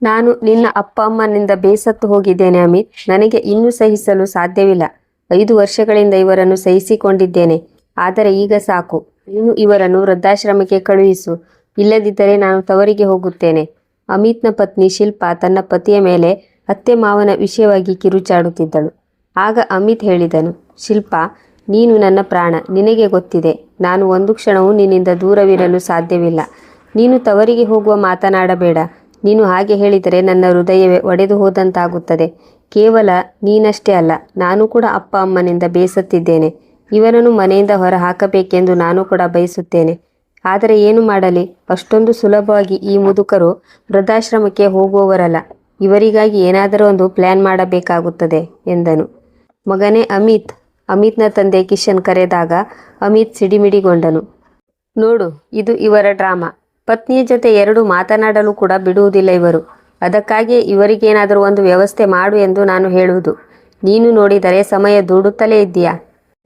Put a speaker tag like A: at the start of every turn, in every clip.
A: ನಾನು ನಿನ್ನ ಅಪ್ಪ ಅಮ್ಮನಿಂದ ಬೇಸತ್ತು ಹೋಗಿದ್ದೇನೆ ಅಮಿತ್. ನನಗೆ ಇನ್ನೂ ಸಹಿಸಲು ಸಾಧ್ಯವಿಲ್ಲ. 5 ವರ್ಷಗಳಿಂದ ಇವರನ್ನು ಸಹಿಸಿಕೊಂಡಿದ್ದೇನೆ. ಆದರೆ ಈಗ ಸಾಕು. ನೀನು ಇವರನ್ನು ವೃದ್ಧಾಶ್ರಮಕ್ಕೆ ಕಳುಹಿಸು. ಇಲ್ಲದಿದ್ದರೆ ನಾನು ತವರಿಗೆ ಹೋಗುತ್ತೇನೆ. ಅಮಿತ್ನ ಪತ್ನಿ ಶಿಲ್ಪಾ ತನ್ನ ಪತಿಯ ಮೇಲೆ ಅತ್ತೆ ಮಾವನ ವಿಷಯವಾಗಿ ಕಿರುಚಾಡುತ್ತಿದ್ದಳು. ಆಗ ಅಮಿತ್ ಹೇಳಿದನು, ಶಿಲ್ಪಾ, ನೀನು ನನ್ನ ಪ್ರಾಣ. ನಿನಗೆ ಗೊತ್ತಿದೆ, ನಾನು ಒಂದು ಕ್ಷಣವೂ ನಿನ್ನಿಂದ ದೂರವಿರಲು ಸಾಧ್ಯವಿಲ್ಲ. ನೀನು ತವರಿಗೆ ಹೋಗುವ ಮಾತನಾಡಬೇಡ. ನೀನು ಹಾಗೆ ಹೇಳಿದರೆ ನನ್ನ ಹೃದಯವೇ ಒಡೆದು ಹೋದಂತಾಗುತ್ತದೆ. ಕೇವಲ ನೀನಷ್ಟೇ ಅಲ್ಲ, ನಾನು ಕೂಡ ಅಪ್ಪ ಅಮ್ಮನಿಂದ ಬೇಸತ್ತಿದ್ದೇನೆ. ಇವರನ್ನು ಮನೆಯಿಂದ ಹೊರ ಹಾಕಬೇಕೆಂದು ನಾನು ಕೂಡ ಬಯಸುತ್ತೇನೆ. ಆದರೆ ಏನು ಮಾಡಲಿ? ಅಷ್ಟೊಂದು ಸುಲಭವಾಗಿ ಈ ಮುದುಕರು ವೃದ್ಧಾಶ್ರಮಕ್ಕೆ ಹೋಗುವವರಲ್ಲ. ಇವರಿಗಾಗಿ ಏನಾದರೂ ಒಂದು ಪ್ಲ್ಯಾನ್ ಮಾಡಬೇಕಾಗುತ್ತದೆ ಎಂದನು. ಮಗನೇ ಅಮಿತ್. ಅಮಿತ್ನ ತಂದೆ ಕಿಶನ್ ಕರೆದಾಗ ಅಮಿತ್ ಸಿಡಿಮಿಡಿಗೊಂಡನು. ನೋಡು, ಇದು ಇವರ ಡ್ರಾಮಾ. ಪತ್ನಿಯ ಜೊತೆ 2 ಮಾತನಾಡಲು ಕೂಡ ಬಿಡುವುದಿಲ್ಲ ಇವರು. ಅದಕ್ಕಾಗಿಯೇ ಇವರಿಗೇನಾದರೂ ಒಂದು ವ್ಯವಸ್ಥೆ ಮಾಡು ಎಂದು ನಾನು ಹೇಳುವುದು. ನೀನು ನೋಡಿದರೆ ಸಮಯ ದೂಡುತ್ತಲೇ ಇದ್ದೀಯಾ?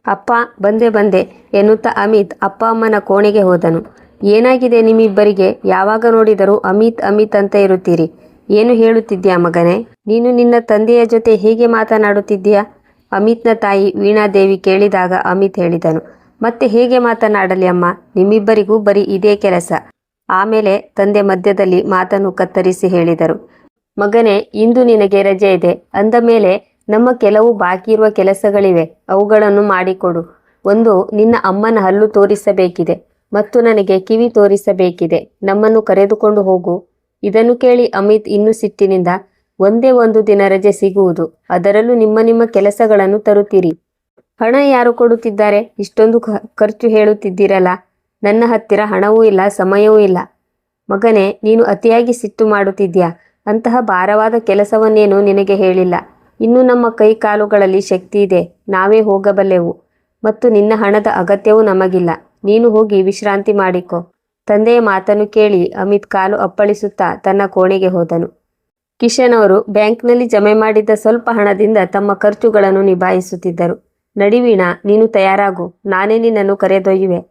A: ಅಪ್ಪ, ಬಂದೆ ಎನ್ನುತ್ತಾ ಅಮಿತ್ ಅಪ್ಪ ಅಮ್ಮನ ಕೋಣೆಗೆ ಹೋದನು. ಏನಾಗಿದೆ ನಿಮ್ಮಿಬ್ಬರಿಗೆ? ಯಾವಾಗ ನೋಡಿದರೂ ಅಮಿತ್ ಅಮಿತ್ ಅಂತ ಇರುತ್ತೀರಿ. ಏನು ಹೇಳುತ್ತಿದ್ದೀಯಾ ಮಗನೇ? ನೀನು ನಿನ್ನ ತಂದೆಯ ಜೊತೆ ಹೇಗೆ ಮಾತನಾಡುತ್ತಿದ್ದೀಯಾ? ಅಮಿತ್ನ ತಾಯಿ ವೀಣಾದೇವಿ ಕೇಳಿದಾಗ ಅಮಿತ್ ಹೇಳಿದನು, ಮತ್ತೆ ಹೇಗೆ ಮಾತನಾಡಲಿ ಅಮ್ಮ? ನಿಮ್ಮಿಬ್ಬರಿಗೂ ಬರೀ ಇದೇ ಕೆಲಸ. ಆಮೇಲೆ ತಂದೆ ಮಧ್ಯದಲ್ಲಿ ಮಾತನ್ನು ಕತ್ತರಿಸಿ ಹೇಳಿದರು, ಮಗನೇ, ಇಂದು ನಿನಗೆ ರಜೆ ಇದೆ ಅಂದ ಮೇಲೆ ನಮ್ಮ ಕೆಲವು ಬಾಕಿ ಇರುವ ಕೆಲಸಗಳಿವೆ. ಅವುಗಳನ್ನು ಮಾಡಿಕೊಡು. ಒಂದು, ನಿನ್ನ ಅಮ್ಮನ ಹಲ್ಲು ತೋರಿಸಬೇಕಿದೆ ಮತ್ತು ನನಗೆ ಕಿವಿ ತೋರಿಸಬೇಕಿದೆ. ನಮ್ಮನ್ನು ಕರೆದುಕೊಂಡು ಹೋಗು. ಇದನ್ನು ಕೇಳಿ ಅಮಿತ್ ಇನ್ನೂ ಸಿಟ್ಟಿನಿಂದ, ಒಂದೇ ಒಂದು ದಿನ ರಜೆ ಸಿಗುವುದು, ಅದರಲ್ಲೂ ನಿಮ್ಮ ಕೆಲಸಗಳನ್ನು ತರುತ್ತೀರಿ. ಹಣ ಯಾರು ಕೊಡುತ್ತಿದ್ದಾರೆ? ಇಷ್ಟೊಂದು ಖರ್ಚು ಹೇಳುತ್ತಿದ್ದೀರಲ್ಲ. ನನ್ನ ಹತ್ತಿರ ಹಣವೂ ಇಲ್ಲ, ಸಮಯವೂ ಇಲ್ಲ. ಮಗನೇ, ನೀನು ಅತಿಯಾಗಿ ಸಿಟ್ಟು ಮಾಡುತ್ತಿದ್ದೀಯಾ. ಅಂತಹ ಭಾರವಾದ ಕೆಲಸವನ್ನೇನು ನಿನಗೆ ಹೇಳಿಲ್ಲ. ಇನ್ನು ನಮ್ಮ ಕೈ ಕಾಲುಗಳಲ್ಲಿ ಶಕ್ತಿ ಇದೆ, ನಾವೇ ಹೋಗಬಲ್ಲೆವು. ಮತ್ತು ನಿನ್ನ ಹಣದ ಅಗತ್ಯವೂ ನಮಗಿಲ್ಲ. ನೀನು ಹೋಗಿ ವಿಶ್ರಾಂತಿ ಮಾಡಿಕೊ. ತಂದೆಯ ಮಾತನ್ನು ಕೇಳಿ ಅಮಿತ್ ಕಾಲು ಅಪ್ಪಳಿಸುತ್ತಾ ತನ್ನ ಕೋಣೆಗೆ ಹೋದನು. ಕಿಶನ್ ಅವರು ಬ್ಯಾಂಕ್ನಲ್ಲಿ ಜಮೆ ಮಾಡಿದ್ದ ಸ್ವಲ್ಪ ಹಣದಿಂದ ತಮ್ಮ ಖರ್ಚುಗಳನ್ನು ನಿಭಾಯಿಸುತ್ತಿದ್ದರು. ನಡಿವೀಣಾ, ನೀನು ತಯಾರಾಗು. ನಾನೇ ನಿನ್ನನ್ನು ಕರೆದೊಯ್ಯುವೆ.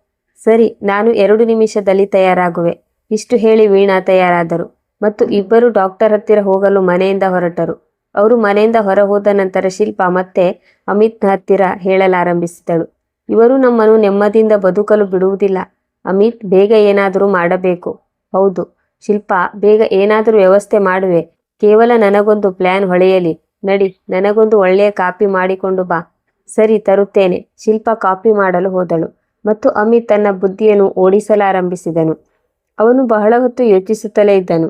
A: ಸರಿ, ನಾನು 2 ನಿಮಿಷದಲ್ಲಿ ತಯಾರಾಗುವೆ. ಇಷ್ಟು ಹೇಳಿ ವೀಣಾ ತಯಾರಾದರು ಮತ್ತು ಇಬ್ಬರು ಡಾಕ್ಟರ್ ಹತ್ತಿರ ಹೋಗಲು ಮನೆಯಿಂದ ಹೊರಟರು. ಅವರು ಮನೆಯಿಂದ ಹೊರ ಹೋದ ನಂತರ ಶಿಲ್ಪಾ ಮತ್ತೆ ಅಮಿತ್ನ ಹತ್ತಿರ ಹೇಳಲಾರಂಭಿಸಿದಳು, ಇವರು ನಮ್ಮನ್ನು ನೆಮ್ಮದಿಯಿಂದ ಬದುಕಲು ಬಿಡುವುದಿಲ್ಲ. ಅಮಿತ್, ಬೇಗ ಏನಾದರೂ ಮಾಡಬೇಕು. ಹೌದು ಶಿಲ್ಪಾ, ಬೇಗ ಏನಾದರೂ ವ್ಯವಸ್ಥೆ ಮಾಡುವೆ. ಕೇವಲ ನನಗೊಂದು ಪ್ಲ್ಯಾನ್ ಹೊಳೆಯಲಿ. ನಡಿ, ನನಗೊಂದು ಒಳ್ಳೆಯ ಕಾಪಿ ಮಾಡಿಕೊಂಡು ಬಾ. ಸರಿ, ತರುತ್ತೇನೆ. ಶಿಲ್ಪಾ ಕಾಪಿ ಮಾಡಲು ಹೋದಳು ಮತ್ತು ಅಮಿತ್ ತನ್ನ ಬುದ್ಧಿಯನ್ನು ಓಡಿಸಲಾರಂಭಿಸಿದನು. ಅವನು ಬಹಳ ಹೊತ್ತು ಯೋಚಿಸುತ್ತಲೇ ಇದ್ದನು.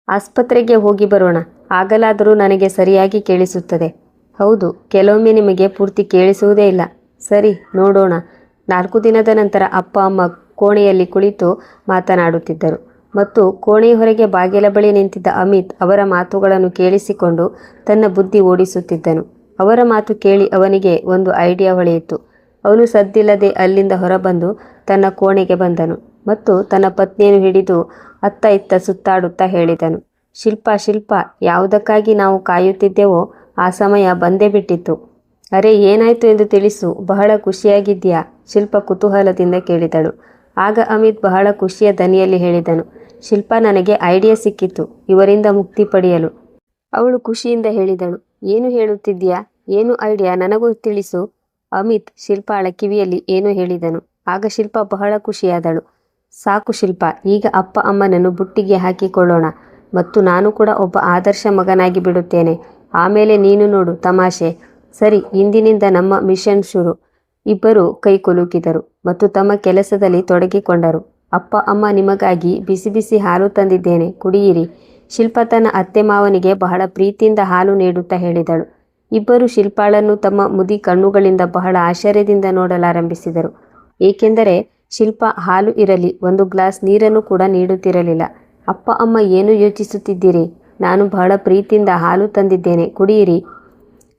A: ಆಸ್ಪತ್ರೆಗೆ ಹೋಗಿ ಬರೋಣ, ಆಗಲಾದರೂ ನನಗೆ ಸರಿಯಾಗಿ ಕೇಳಿಸುತ್ತದೆ. ಹೌದು, ಕೆಲವೊಮ್ಮೆ ನಿಮಗೆ ಪೂರ್ತಿ ಕೇಳಿಸುವುದೇ ಇಲ್ಲ. ಸರಿ, ನೋಡೋಣ. 4 ದಿನದ ನಂತರ ಅಪ್ಪ ಅಮ್ಮ ಕೋಣೆಯಲ್ಲಿ ಕುಳಿತು ಮಾತನಾಡುತ್ತಿದ್ದರು ಮತ್ತು ಕೋಣೆಯ ಹೊರಗೆ ಬಾಗಿಲ ಬಳಿ ನಿಂತಿದ್ದ ಅಮಿತ್ ಅವರ ಮಾತುಗಳನ್ನು ಕೇಳಿಸಿಕೊಂಡು ತನ್ನ ಬುದ್ಧಿ ಓಡಿಸುತ್ತಿದ್ದನು. ಅವರ ಮಾತು ಕೇಳಿ ಅವನಿಗೆ ಒಂದು ಐಡಿಯಾ ಹೊಳೆಯಿತು. ಅವನು ಸದ್ದಿಲ್ಲದೆ ಅಲ್ಲಿಂದ ಹೊರಬಂದು ತನ್ನ ಕೋಣೆಗೆ ಬಂದನು ಮತ್ತು ತನ್ನ ಪತ್ನಿಯನ್ನು ಹಿಡಿದು ಅತ್ತ ಇತ್ತ ಸುತ್ತಾಡುತ್ತಾ ಹೇಳಿದನು, ಶಿಲ್ಪಾ, ಯಾವುದಕ್ಕಾಗಿ ನಾವು ಕಾಯುತ್ತಿದ್ದೆವೋ ಆ ಸಮಯ ಬಂದೇ ಬಿಟ್ಟಿತ್ತು. ಅರೆ, ಏನಾಯ್ತು ಎಂದು ತಿಳಿಸು. ಬಹಳ ಖುಷಿಯಾಗಿದ್ದೀಯಾ? ಶಿಲ್ಪಾ ಕುತೂಹಲದಿಂದ ಕೇಳಿದಳು. ಆಗ ಅಮಿತ್ ಬಹಳ ಖುಷಿಯ ದನಿಯಲ್ಲಿ ಹೇಳಿದನು, ಶಿಲ್ಪಾ, ನನಗೆ ಐಡಿಯಾ ಸಿಕ್ಕಿತು, ಇವರಿಂದ ಮುಕ್ತಿ ಪಡೆಯಲು. ಅವಳು ಖುಷಿಯಿಂದ ಹೇಳಿದಳು, ಏನು ಹೇಳುತ್ತಿದ್ದೀಯಾ? ಏನು ಐಡಿಯಾ? ನನಗೂ ತಿಳಿಸು. ಅಮಿತ್ ಶಿಲ್ಪಾಳ ಕಿವಿಯಲ್ಲಿ ಏನೋ ಹೇಳಿದನು. ಆಗ ಶಿಲ್ಪಾ ಬಹಳ ಖುಷಿಯಾದಳು. ಸಾಕು ಶಿಲ್ಪಾ, ಈಗ ಅಪ್ಪ ಅಮ್ಮನನ್ನು ಬುಟ್ಟಿಗೆ ಹಾಕಿಕೊಳ್ಳೋಣ ಮತ್ತು ನಾನು ಕೂಡ ಒಬ್ಬ ಆದರ್ಶ ಮಗನಾಗಿ ಬಿಡುತ್ತೇನೆ. ಆಮೇಲೆ ನೀನು ನೋಡು ತಮಾಷೆ. ಸರಿ, ಇಂದಿನಿಂದ ನಮ್ಮ ಮಿಷನ್ ಶುರು. ಇಬ್ಬರು ಕೈ ಕುಲುಕಿದರು ಮತ್ತು ತಮ್ಮ ಕೆಲಸದಲ್ಲಿ ತೊಡಗಿಕೊಂಡರು. ಅಪ್ಪ ಅಮ್ಮ, ನಿಮಗಾಗಿ ಬಿಸಿ ಬಿಸಿ ಹಾಲು ತಂದಿದ್ದೇನೆ, ಕುಡಿಯಿರಿ. ಶಿಲ್ಪಾ ತನ್ನ ಅತ್ತೆ ಮಾವನಿಗೆ ಬಹಳ ಪ್ರೀತಿಯಿಂದ ಹಾಲು ನೀಡುತ್ತಾ ಹೇಳಿದಳು. ಇಬ್ಬರು ಶಿಲ್ಪಾಳನ್ನು ತಮ್ಮ ಮುದಿ ಕಣ್ಣುಗಳಿಂದ ಬಹಳ ಆಶ್ಚರ್ಯದಿಂದ ನೋಡಲಾರಂಭಿಸಿದರು. ಏಕೆಂದರೆ ಶಿಲ್ಪಾ ಹಾಲು ಇರಲಿ, ಒಂದು ಗ್ಲಾಸ್ ನೀರನ್ನು ಕೂಡ ನೀಡುತ್ತಿರಲಿಲ್ಲ. ಅಪ್ಪ ಅಮ್ಮ, ಏನು ಯೋಚಿಸುತ್ತಿದ್ದೀರಿ? ನಾನು ಬಹಳ ಪ್ರೀತಿಯಿಂದ ಹಾಲು ತಂದಿದ್ದೇನೆ, ಕುಡಿಯಿರಿ.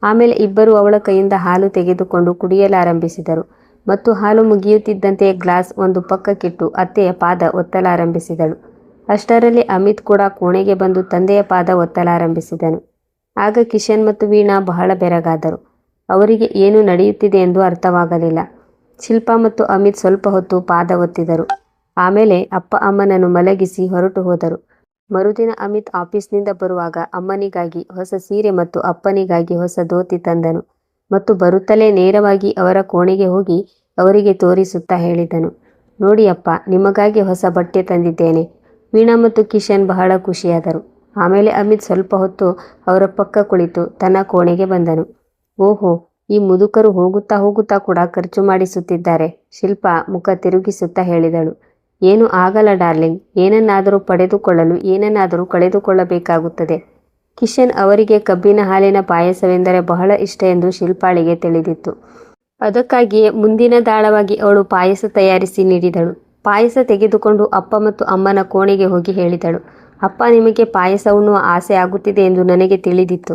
A: ಆಮೇಲೆ ಇಬ್ಬರು ಅವಳ ಕೈಯಿಂದ ಹಾಲು ತೆಗೆದುಕೊಂಡು ಕುಡಿಯಲಾರಂಭಿಸಿದರು ಮತ್ತು ಹಾಲು ಮುಗಿಯುತ್ತಿದ್ದಂತೆ ಗ್ಲಾಸ್ ಒಂದು ಪಕ್ಕಕ್ಕಿಟ್ಟು ಅತ್ತೆಯ ಪಾದ ಒತ್ತಲಾರಂಭಿಸಿದಳು. ಅಷ್ಟರಲ್ಲಿ ಅಮಿತ್ ಕೂಡ ಕೋಣೆಗೆ ಬಂದು ತಂದೆಯ ಪಾದ ಒತ್ತಲಾರಂಭಿಸಿದನು. ಆಗ ಕಿಶನ್ ಮತ್ತು ವೀಣಾ ಬಹಳ ಬೆರಗಾದರು. ಅವರಿಗೆ ಏನು ನಡೆಯುತ್ತಿದೆ ಎಂದು ಅರ್ಥವಾಗಲಿಲ್ಲ. ಶಿಲ್ಪಾ ಮತ್ತು ಅಮಿತ್ ಸ್ವಲ್ಪ ಹೊತ್ತು ಪಾದ ಒತ್ತಿದರು. ಆಮೇಲೆ ಅಪ್ಪ ಅಮ್ಮನನ್ನು ಮಲಗಿಸಿ ಹೊರಟು ಹೋದರು. ಮರುದಿನ ಅಮಿತ್ ಆಫೀಸ್ನಿಂದ ಬರುವಾಗ ಅಮ್ಮನಿಗಾಗಿ ಹೊಸ ಸೀರೆ ಮತ್ತು ಅಪ್ಪನಿಗಾಗಿ ಹೊಸ ಧೋತಿ ತಂದನು ಮತ್ತು ಬರುತ್ತಲೇ ನೇರವಾಗಿ ಅವರ ಕೋಣೆಗೆ ಹೋಗಿ ಅವರಿಗೆ ತೋರಿಸುತ್ತಾ ಹೇಳಿದನು, ನೋಡಿ ಅಪ್ಪ, ನಿಮಗಾಗಿ ಹೊಸ ಬಟ್ಟೆ ತಂದಿದ್ದೇನೆ. ವೀಣಾ ಮತ್ತು ಕಿಶನ್ ಬಹಳ ಖುಷಿಯಾದರು. ಆಮೇಲೆ ಅಮಿತ್ ಸ್ವಲ್ಪ ಹೊತ್ತು ಅವರ ಪಕ್ಕ ಕುಳಿತು ತನ್ನ ಕೋಣೆಗೆ ಬಂದನು. ಓಹೋ, ಈ ಮುದುಕರು ಹೋಗುತ್ತಾ ಹೋಗುತ್ತಾ ಕೂಡ ಖರ್ಚು ಮಾಡಿಸುತ್ತಿದ್ದಾರೆ, ಶಿಲ್ಪಾ ಮುಖ ತಿರುಗಿಸುತ್ತಾ ಹೇಳಿದಳು. ಏನು ಆಗಲ್ಲ ಡಾರ್ಲಿಂಗ್, ಏನನ್ನಾದರೂ ಪಡೆದುಕೊಳ್ಳಲು ಏನನ್ನಾದರೂ ಕಳೆದುಕೊಳ್ಳಬೇಕಾಗುತ್ತದೆ. ಕಿಶನ್ ಅವರಿಗೆ ಕಬ್ಬಿನ ಹಾಲಿನ ಪಾಯಸವೆಂದರೆ ಬಹಳ ಇಷ್ಟ ಎಂದು ಶಿಲ್ಪಾಳಿಗೆ ತಿಳಿದಿತ್ತು. ಅದಕ್ಕಾಗಿಯೇ ಮುಂದಿನ ದಾಳವಾಗಿ ಅವಳು ಪಾಯಸ ತಯಾರಿಸಿ ನೀಡಿದಳು. ಪಾಯಸ ತೆಗೆದುಕೊಂಡು ಅಪ್ಪ ಮತ್ತು ಅಮ್ಮನ ಕೋಣೆಗೆ ಹೋಗಿ ಹೇಳಿದಳು, ಅಪ್ಪ, ನಿಮಗೆ ಪಾಯಸ ಉಣ್ಣುವ ಆಸೆ ಆಗುತ್ತಿದೆ ಎಂದು ನನಗೆ ತಿಳಿದಿತ್ತು.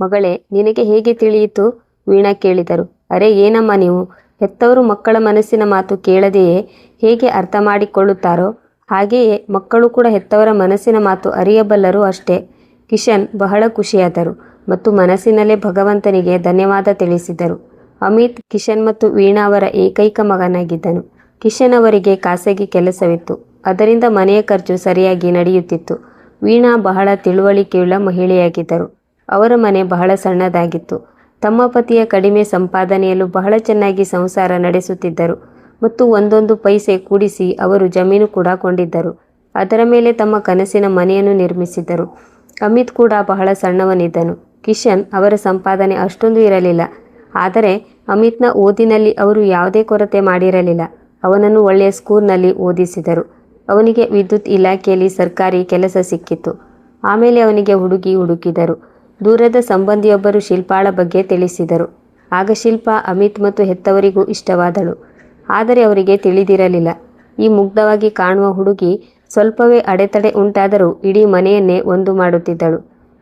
A: ಮಗಳೇ, ನಿನಗೆ ಹೇಗೆ ತಿಳಿಯಿತು? ವೀಣಾ ಕೇಳಿದರು. ಅರೆ ಏನಮ್ಮ ನೀವು, ಹೆತ್ತವರು ಮಕ್ಕಳ ಮನಸ್ಸಿನ ಮಾತು ಕೇಳದೆಯೇ ಹೇಗೆ ಅರ್ಥ ಮಾಡಿಕೊಳ್ಳುತ್ತಾರೋ ಹಾಗೆಯೇ ಮಕ್ಕಳು ಕೂಡ ಹೆತ್ತವರ ಮನಸ್ಸಿನ ಮಾತು ಅರಿಯಬಲ್ಲರು ಅಷ್ಟೇ. ಕಿಶನ್ ಬಹಳ ಖುಷಿಯಾದರು ಮತ್ತು ಮನಸ್ಸಿನಲ್ಲೇ ಭಗವಂತನಿಗೆ ಧನ್ಯವಾದ ತಿಳಿಸಿದರು. ಅಮಿತ್ ಕಿಶನ್ ಮತ್ತು ವೀಣಾ ಅವರ ಏಕೈಕ ಮಗನಾಗಿದ್ದನು. ಕಿಶನ್ ಅವರಿಗೆ ಖಾಸಗಿ ಕೆಲಸವಿತ್ತು, ಅದರಿಂದ ಮನೆಯ ಖರ್ಚು ಸರಿಯಾಗಿ ನಡೆಯುತ್ತಿತ್ತು. ವೀಣಾ ಬಹಳ ತಿಳುವಳಿಕೆಯುಳ್ಳ ಮಹಿಳೆಯಾಗಿದ್ದರು. ಅವರ ಮನೆ ಬಹಳ ಸಣ್ಣದಾಗಿತ್ತು. ತಮ್ಮ ಪತಿಯ ಕಡಿಮೆ ಸಂಪಾದನೆಯಲ್ಲೂ ಬಹಳ ಚೆನ್ನಾಗಿ ಸಂಸಾರ ನಡೆಸುತ್ತಿದ್ದರು ಮತ್ತು ಒಂದೊಂದು ಪೈಸೆ ಕೂಡಿಸಿ ಅವರು ಜಮೀನು ಕೂಡ ಕೊಂಡಿದ್ದರು. ಅದರ ಮೇಲೆ ತಮ್ಮ ಕನಸಿನ ಮನೆಯನ್ನು ನಿರ್ಮಿಸಿದ್ದರು. ಅಮಿತ್ ಕೂಡ ಬಹಳ ಸಣ್ಣವನಿದ್ದನು. ಕಿಶನ್ ಅವರ ಸಂಪಾದನೆ ಅಷ್ಟೊಂದು ಇರಲಿಲ್ಲ, ಆದರೆ ಅಮಿತ್ನ ಓದಿನಲ್ಲಿ ಅವರು ಯಾವುದೇ ಕೊರತೆ ಮಾಡಿರಲಿಲ್ಲ. ಅವನನ್ನು ಒಳ್ಳೆಯ ಸ್ಕೂಲ್ನಲ್ಲಿ ಓದಿಸಿದರು. ಅವನಿಗೆ ವಿದ್ಯುತ್ ಇಲಾಖೆಯಲ್ಲಿ ಸರ್ಕಾರಿ ಕೆಲಸ ಸಿಕ್ಕಿತ್ತು. ಆಮೇಲೆ ಅವನಿಗೆ ಹುಡುಗಿ ಹುಡುಕಿದರು. ದೂರದ ಸಂಬಂಧಿಯೊಬ್ಬರು ಶಿಲ್ಪಾಳ ಬಗ್ಗೆ ತಿಳಿಸಿದರು. ಆಗ ಶಿಲ್ಪಾ ಅಮಿತ್ ಮತ್ತು ಹೆತ್ತವರಿಗೂ ಇಷ್ಟವಾದಳು. ಆದರೆ ಅವರಿಗೆ ತಿಳಿದಿರಲಿಲ್ಲ, ಈ ಮುಗ್ಧವಾಗಿ ಕಾಣುವ ಹುಡುಗಿ ಸ್ವಲ್ಪವೇ ಅಡೆತಡೆ ಉಂಟಾದರೂ ಇಡೀ ಮನೆಯನ್ನೇ ಒಂದು ಮಾಡುತ್ತಿದ್ದಳು.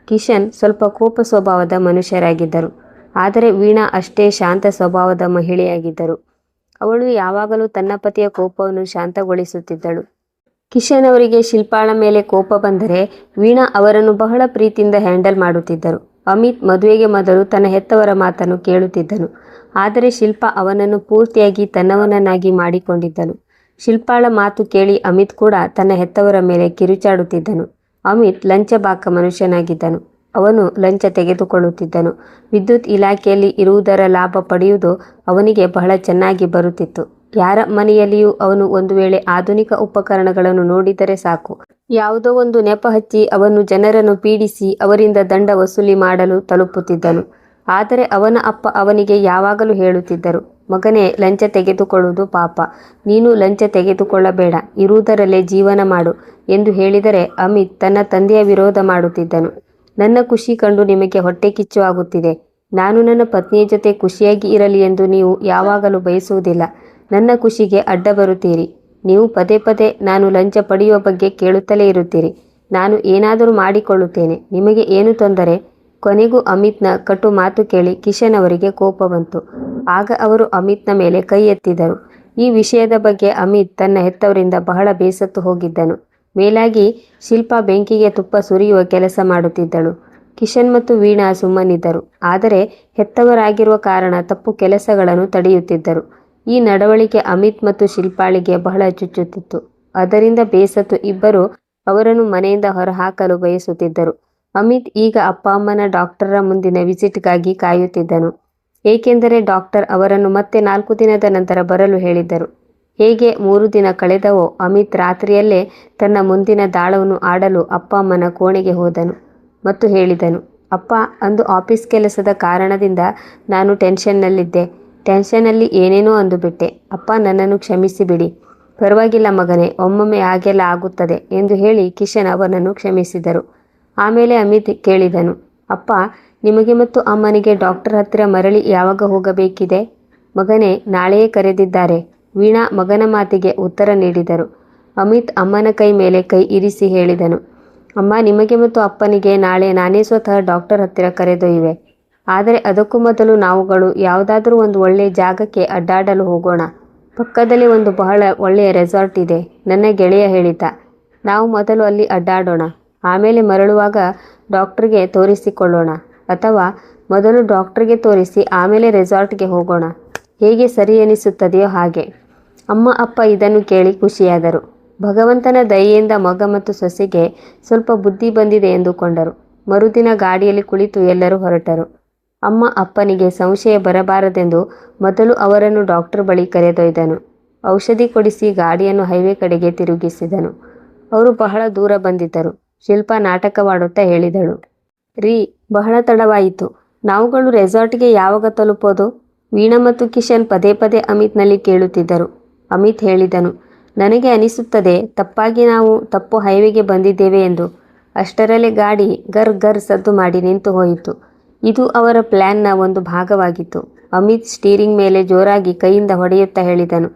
A: ಕಿಶನ್ ಸ್ವಲ್ಪ ಕೋಪ ಸ್ವಭಾವದ ಮನುಷ್ಯರಾಗಿದ್ದರು, ಆದರೆ ವೀಣಾ ಅಷ್ಟೇ ಶಾಂತ ಸ್ವಭಾವದ ಮಹಿಳೆಯಾಗಿದ್ದರು. ಅವಳು ಯಾವಾಗಲೂ ತನ್ನ ಪತಿಯ ಕೋಪವನ್ನು ಶಾಂತಗೊಳಿಸುತ್ತಿದ್ದಳು. ಕಿಶನ್ ಅವರಿಗೆ ಶಿಲ್ಪಾಳ ಮೇಲೆ ಕೋಪ ಬಂದರೆ ವೀಣಾ ಅವರನ್ನು ಬಹಳ ಪ್ರೀತಿಯಿಂದ ಹ್ಯಾಂಡಲ್ ಮಾಡುತ್ತಿದ್ದರು. ಅಮಿತ್ ಮದುವೆಗೆ ಮೊದಲು ತನ್ನ ಹೆತ್ತವರ ಮಾತನ್ನು ಕೇಳುತ್ತಿದ್ದನು, ಆದರೆ ಶಿಲ್ಪಾ ಅವನನ್ನು ಪೂರ್ತಿಯಾಗಿ ತನ್ನವನನ್ನಾಗಿ ಮಾಡಿಕೊಂಡಿದ್ದನು. ಶಿಲ್ಪಾಳ ಮಾತು ಕೇಳಿ ಅಮಿತ್ ಕೂಡ ತನ್ನ ಹೆತ್ತವರ ಮೇಲೆ ಕಿರುಚಾಡುತ್ತಿದ್ದನು. ಅಮಿತ್ ಲಂಚಬಾಕ ಮನುಷ್ಯನಾಗಿದ್ದನು. ಅವನು ಲಂಚ ತೆಗೆದುಕೊಳ್ಳುತ್ತಿದ್ದನು. ವಿದ್ಯುತ್ ಇಲಾಖೆಯಲ್ಲಿ ಇರುವುದರ ಲಾಭ ಪಡೆಯುವುದು ಅವನಿಗೆ ಬಹಳ ಚೆನ್ನಾಗಿ ಬರುತ್ತಿತ್ತು. ಯಾರ ಮನೆಯಲ್ಲಿಯೂ ಅವನು ಒಂದು ವೇಳೆ ಆಧುನಿಕ ಉಪಕರಣಗಳನ್ನು ನೋಡಿದರೆ ಸಾಕು, ಯಾವುದೋ ಒಂದು ನೆಪ ಹಚ್ಚಿ ಅವನು ಜನರನ್ನು ಪೀಡಿಸಿ ಅವರಿಂದ ದಂಡ ವಸೂಲಿ ಮಾಡಲು ತಲುಪುತ್ತಿದ್ದನು. ಆದರೆ ಅವನ ಅಪ್ಪ ಅವನಿಗೆ ಯಾವಾಗಲೂ ಹೇಳುತ್ತಿದ್ದರು, ಮಗನೇ, ಲಂಚ ತೆಗೆದುಕೊಳ್ಳುವುದು ಪಾಪ, ನೀನು ಲಂಚ ತೆಗೆದುಕೊಳ್ಳಬೇಡ, ಇರುವುದರಲ್ಲೇ ಜೀವನ ಮಾಡು ಎಂದು ಹೇಳಿದರೆ ಅಮಿತ್ ತನ್ನ ತಂದೆಯ ವಿರೋಧ ಮಾಡುತ್ತಿದ್ದನು. ನನ್ನ ಖುಷಿ ಕಂಡು ನಿಮಗೆ ಹೊಟ್ಟೆ ಕಿಚ್ಚು ಆಗುತ್ತಿದೆ. ನಾನು ನನ್ನ ಪತ್ನಿಯ ಜೊತೆ ಖುಷಿಯಾಗಿ ಇರಲಿ ಎಂದು ನೀವು ಯಾವಾಗಲೂ ಬಯಸುವುದಿಲ್ಲ. ನನ್ನ ಖುಷಿಗೆ ಅಡ್ಡ ಬರುತ್ತೀರಿ. ನೀವು ಪದೇ ಪದೇ ನಾನು ಲಂಚ ಪಡೆಯುವ ಬಗ್ಗೆ ಕೇಳುತ್ತಲೇ ಇರುತ್ತೀರಿ. ನಾನು ಏನಾದರೂ ಮಾಡಿಕೊಳ್ಳುತ್ತೇನೆ, ನಿಮಗೆ ಏನು ತೊಂದರೆ? ಕೊನೆಗೂ ಅಮಿತ್ನ ಕಟು ಮಾತು ಕೇಳಿ ಕಿಶನ್ ಅವರಿಗೆ ಕೋಪ ಬಂತು. ಆಗ ಅವರು ಅಮಿತ್ನ ಮೇಲೆ ಕೈ ಎತ್ತಿದರು. ಈ ವಿಷಯದ ಬಗ್ಗೆ ಅಮಿತ್ ತನ್ನ ಹೆತ್ತವರಿಂದ ಬಹಳ ಬೇಸತ್ತು ಹೋಗಿದ್ದನು. ಮೇಲಾಗಿ ಶಿಲ್ಪಾ ಬೆಂಕಿಗೆ ತುಪ್ಪ ಸುರಿಯುವ ಕೆಲಸ ಮಾಡುತ್ತಿದ್ದಳು. ಕಿಶನ್ ಮತ್ತು ವೀಣಾ ಸುಮ್ಮನಿದ್ದರು, ಆದರೆ ಹೆತ್ತವರಾಗಿರುವ ಕಾರಣ ತಪ್ಪು ಕೆಲಸಗಳನ್ನು ತಡೆಯುತ್ತಿದ್ದರು. ಈ ನಡವಳಿಕೆ ಅಮಿತ್ ಮತ್ತು ಶಿಲ್ಪಾಳಿಗೆ ಬಹಳ ಚುಚ್ಚುತ್ತಿತ್ತು. ಅದರಿಂದ ಬೇಸತ್ತು ಇಬ್ಬರು ಅವರನ್ನು ಮನೆಯಿಂದ ಹೊರಹಾಕಲು ಬಯಸುತ್ತಿದ್ದರು. ಅಮಿತ್ ಈಗ ಅಪ್ಪ ಅಮ್ಮನ ಡಾಕ್ಟರ ಮುಂದಿನ ವಿಸಿಟ್ಗಾಗಿ ಕಾಯುತ್ತಿದ್ದನು, ಏಕೆಂದರೆ ಡಾಕ್ಟರ್ ಅವರನ್ನು ಮತ್ತೆ 4 ದಿನದ ನಂತರ ಬರಲು ಹೇಳಿದ್ದರು. ಹೇಗೆ 3 ದಿನ ಕಳೆದವೋ ಅಮಿತ್ ರಾತ್ರಿಯಲ್ಲೇ ತನ್ನ ಮುಂದಿನ ದಾಳವನ್ನು ಆಡಲು ಅಪ್ಪ ಅಮ್ಮನ ಕೋಣೆಗೆ ಹೋದನು ಮತ್ತು ಹೇಳಿದನು, ಅಪ್ಪ, ಅಂದು ಆಫೀಸ್ ಕೆಲಸದ ಕಾರಣದಿಂದ ನಾನು ಟೆನ್ಷನ್ನಲ್ಲಿ ಏನೇನೋ ಅಂದುಬಿಟ್ಟೆ. ಅಪ್ಪ, ನನ್ನನ್ನು ಕ್ಷಮಿಸಿಬಿಡಿ. ಪರವಾಗಿಲ್ಲ ಮಗನೇ, ಒಮ್ಮೊಮ್ಮೆ ಹಾಗೆಲ್ಲ ಆಗುತ್ತದೆ ಎಂದು ಹೇಳಿ ಕಿಶನ್ ಅವನನ್ನು ಕ್ಷಮಿಸಿದರು. ಆಮೇಲೆ ಅಮಿತ್ ಕೇಳಿದನು, ಅಪ್ಪ, ನಿಮಗೆ ಮತ್ತು ಅಮ್ಮನಿಗೆ ಡಾಕ್ಟರ್ ಹತ್ತಿರ ಮರಳಿ ಯಾವಾಗ ಹೋಗಬೇಕಿದೆ? ಮಗನೇ, ನಾಳೆಯೇ ಕರೆದಿದ್ದಾರೆ. ವೀಣಾ ಮಗನ ಮಾತಿಗೆ ಉತ್ತರ ನೀಡಿದರು. ಅಮಿತ್ ಅಮ್ಮನ ಕೈ ಮೇಲೆ ಕೈ ಇರಿಸಿ ಹೇಳಿದನು, ಅಮ್ಮ, ನಿಮಗೆ ಮತ್ತು ಅಪ್ಪನಿಗೆ ನಾಳೆ ನಾನೇ ಸ್ವತಃ ಡಾಕ್ಟರ್ ಹತ್ತಿರ ಕರೆದೊಯ್ಯುವೆ. ಆದರೆ ಅದಕ್ಕೂ ಮೊದಲು ನಾವುಗಳು ಯಾವುದಾದ್ರೂ ಒಂದು ಒಳ್ಳೆಯ ಜಾಗಕ್ಕೆ ಅಡ್ಡಾಡಲು ಹೋಗೋಣ. ಪಕ್ಕದಲ್ಲಿ ಒಂದು ಬಹಳ ಒಳ್ಳೆಯ ರೆಸಾರ್ಟ್ ಇದೆ, ನನ್ನ ಗೆಳೆಯ ಹೇಳಿದ್ದ. ನಾವು ಮೊದಲು ಅಲ್ಲಿ ಅಡ್ಡಾಡೋಣ, ಆಮೇಲೆ ಮರಳುವಾಗ ಡಾಕ್ಟರ್ಗೆ ತೋರಿಸಿಕೊಳ್ಳೋಣ. ಅಥವಾ ಮೊದಲು ಡಾಕ್ಟರ್ಗೆ ತೋರಿಸಿ ಆಮೇಲೆ ರೆಸಾರ್ಟ್ಗೆ ಹೋಗೋಣ. ಹೇಗೆ ಸರಿ ಎನಿಸುತ್ತದೆಯೋ ಹಾಗೆ. ಅಮ್ಮ ಅಪ್ಪ ಇದನ್ನು ಕೇಳಿ ಖುಷಿಯಾದರು. ಭಗವಂತನ ದಯೆಯಿಂದ ಮಗ ಮತ್ತು ಸೊಸೆಗೆ ಸ್ವಲ್ಪ ಬುದ್ಧಿ ಬಂದಿದೆ ಎಂದುಕೊಂಡರು. ಮರುದಿನ ಗಾಡಿಯಲ್ಲಿ ಕುಳಿತು ಎಲ್ಲರೂ ಹೊರಟರು. ಅಮ್ಮ ಅಪ್ಪನಿಗೆ ಸಂಶಯ ಬರಬಾರದೆಂದು ಮೊದಲು ಅವರನ್ನು ಡಾಕ್ಟರ್ ಬಳಿ ಕರೆದೊಯ್ದನು. ಔಷಧಿ ಕೊಡಿಸಿ ಗಾಡಿಯನ್ನು ಹೈವೇ ಕಡೆಗೆ ತಿರುಗಿಸಿದನು. ಅವರು ಬಹಳ ದೂರ ಬಂದಿದ್ದರು. ಶಿಲ್ಪ ನಾಟಕವಾಡುತ್ತಾ ಹೇಳಿದಳು, ರೀ, ಬಹಳ ತಡವಾಯಿತು. ನಾವುಗಳು ರೆಸಾರ್ಟ್ಗೆ ಯಾವಾಗ ತಲುಪೋದು? ವೀಣಾ ಮತ್ತು ಕಿಶನ್ ಪದೇ ಪದೇ ಅಮಿತ್ನಲ್ಲಿ ಕೇಳುತ್ತಿದ್ದರು. ಅಮಿತ್ ಹೇಳಿದನು, ನನಗೆ ಅನಿಸುತ್ತದೆ ತಪ್ಪಾಗಿ ನಾವು ತಪ್ಪು ಹೈವೇಗೆ ಬಂದಿದ್ದೇವೆ ಎಂದು. ಅಷ್ಟರಲ್ಲೇ ಗಾಡಿ ಗರ್ ಗರ್ ಸದ್ದು ಮಾಡಿ ನಿಂತು ಹೋಯಿತು. ಇದು ಅವರ ಪ್ಲ್ಯಾನ್ನ ಒಂದು ಭಾಗವಾಗಿತ್ತು. ಅಮಿತ್ ಸ್ಟೀರಿಂಗ್ ಮೇಲೆ ಜೋರಾಗಿ ಕೈಯಿಂದ ಹೊಡೆಯುತ್ತಾ ಹೇಳಿದನು,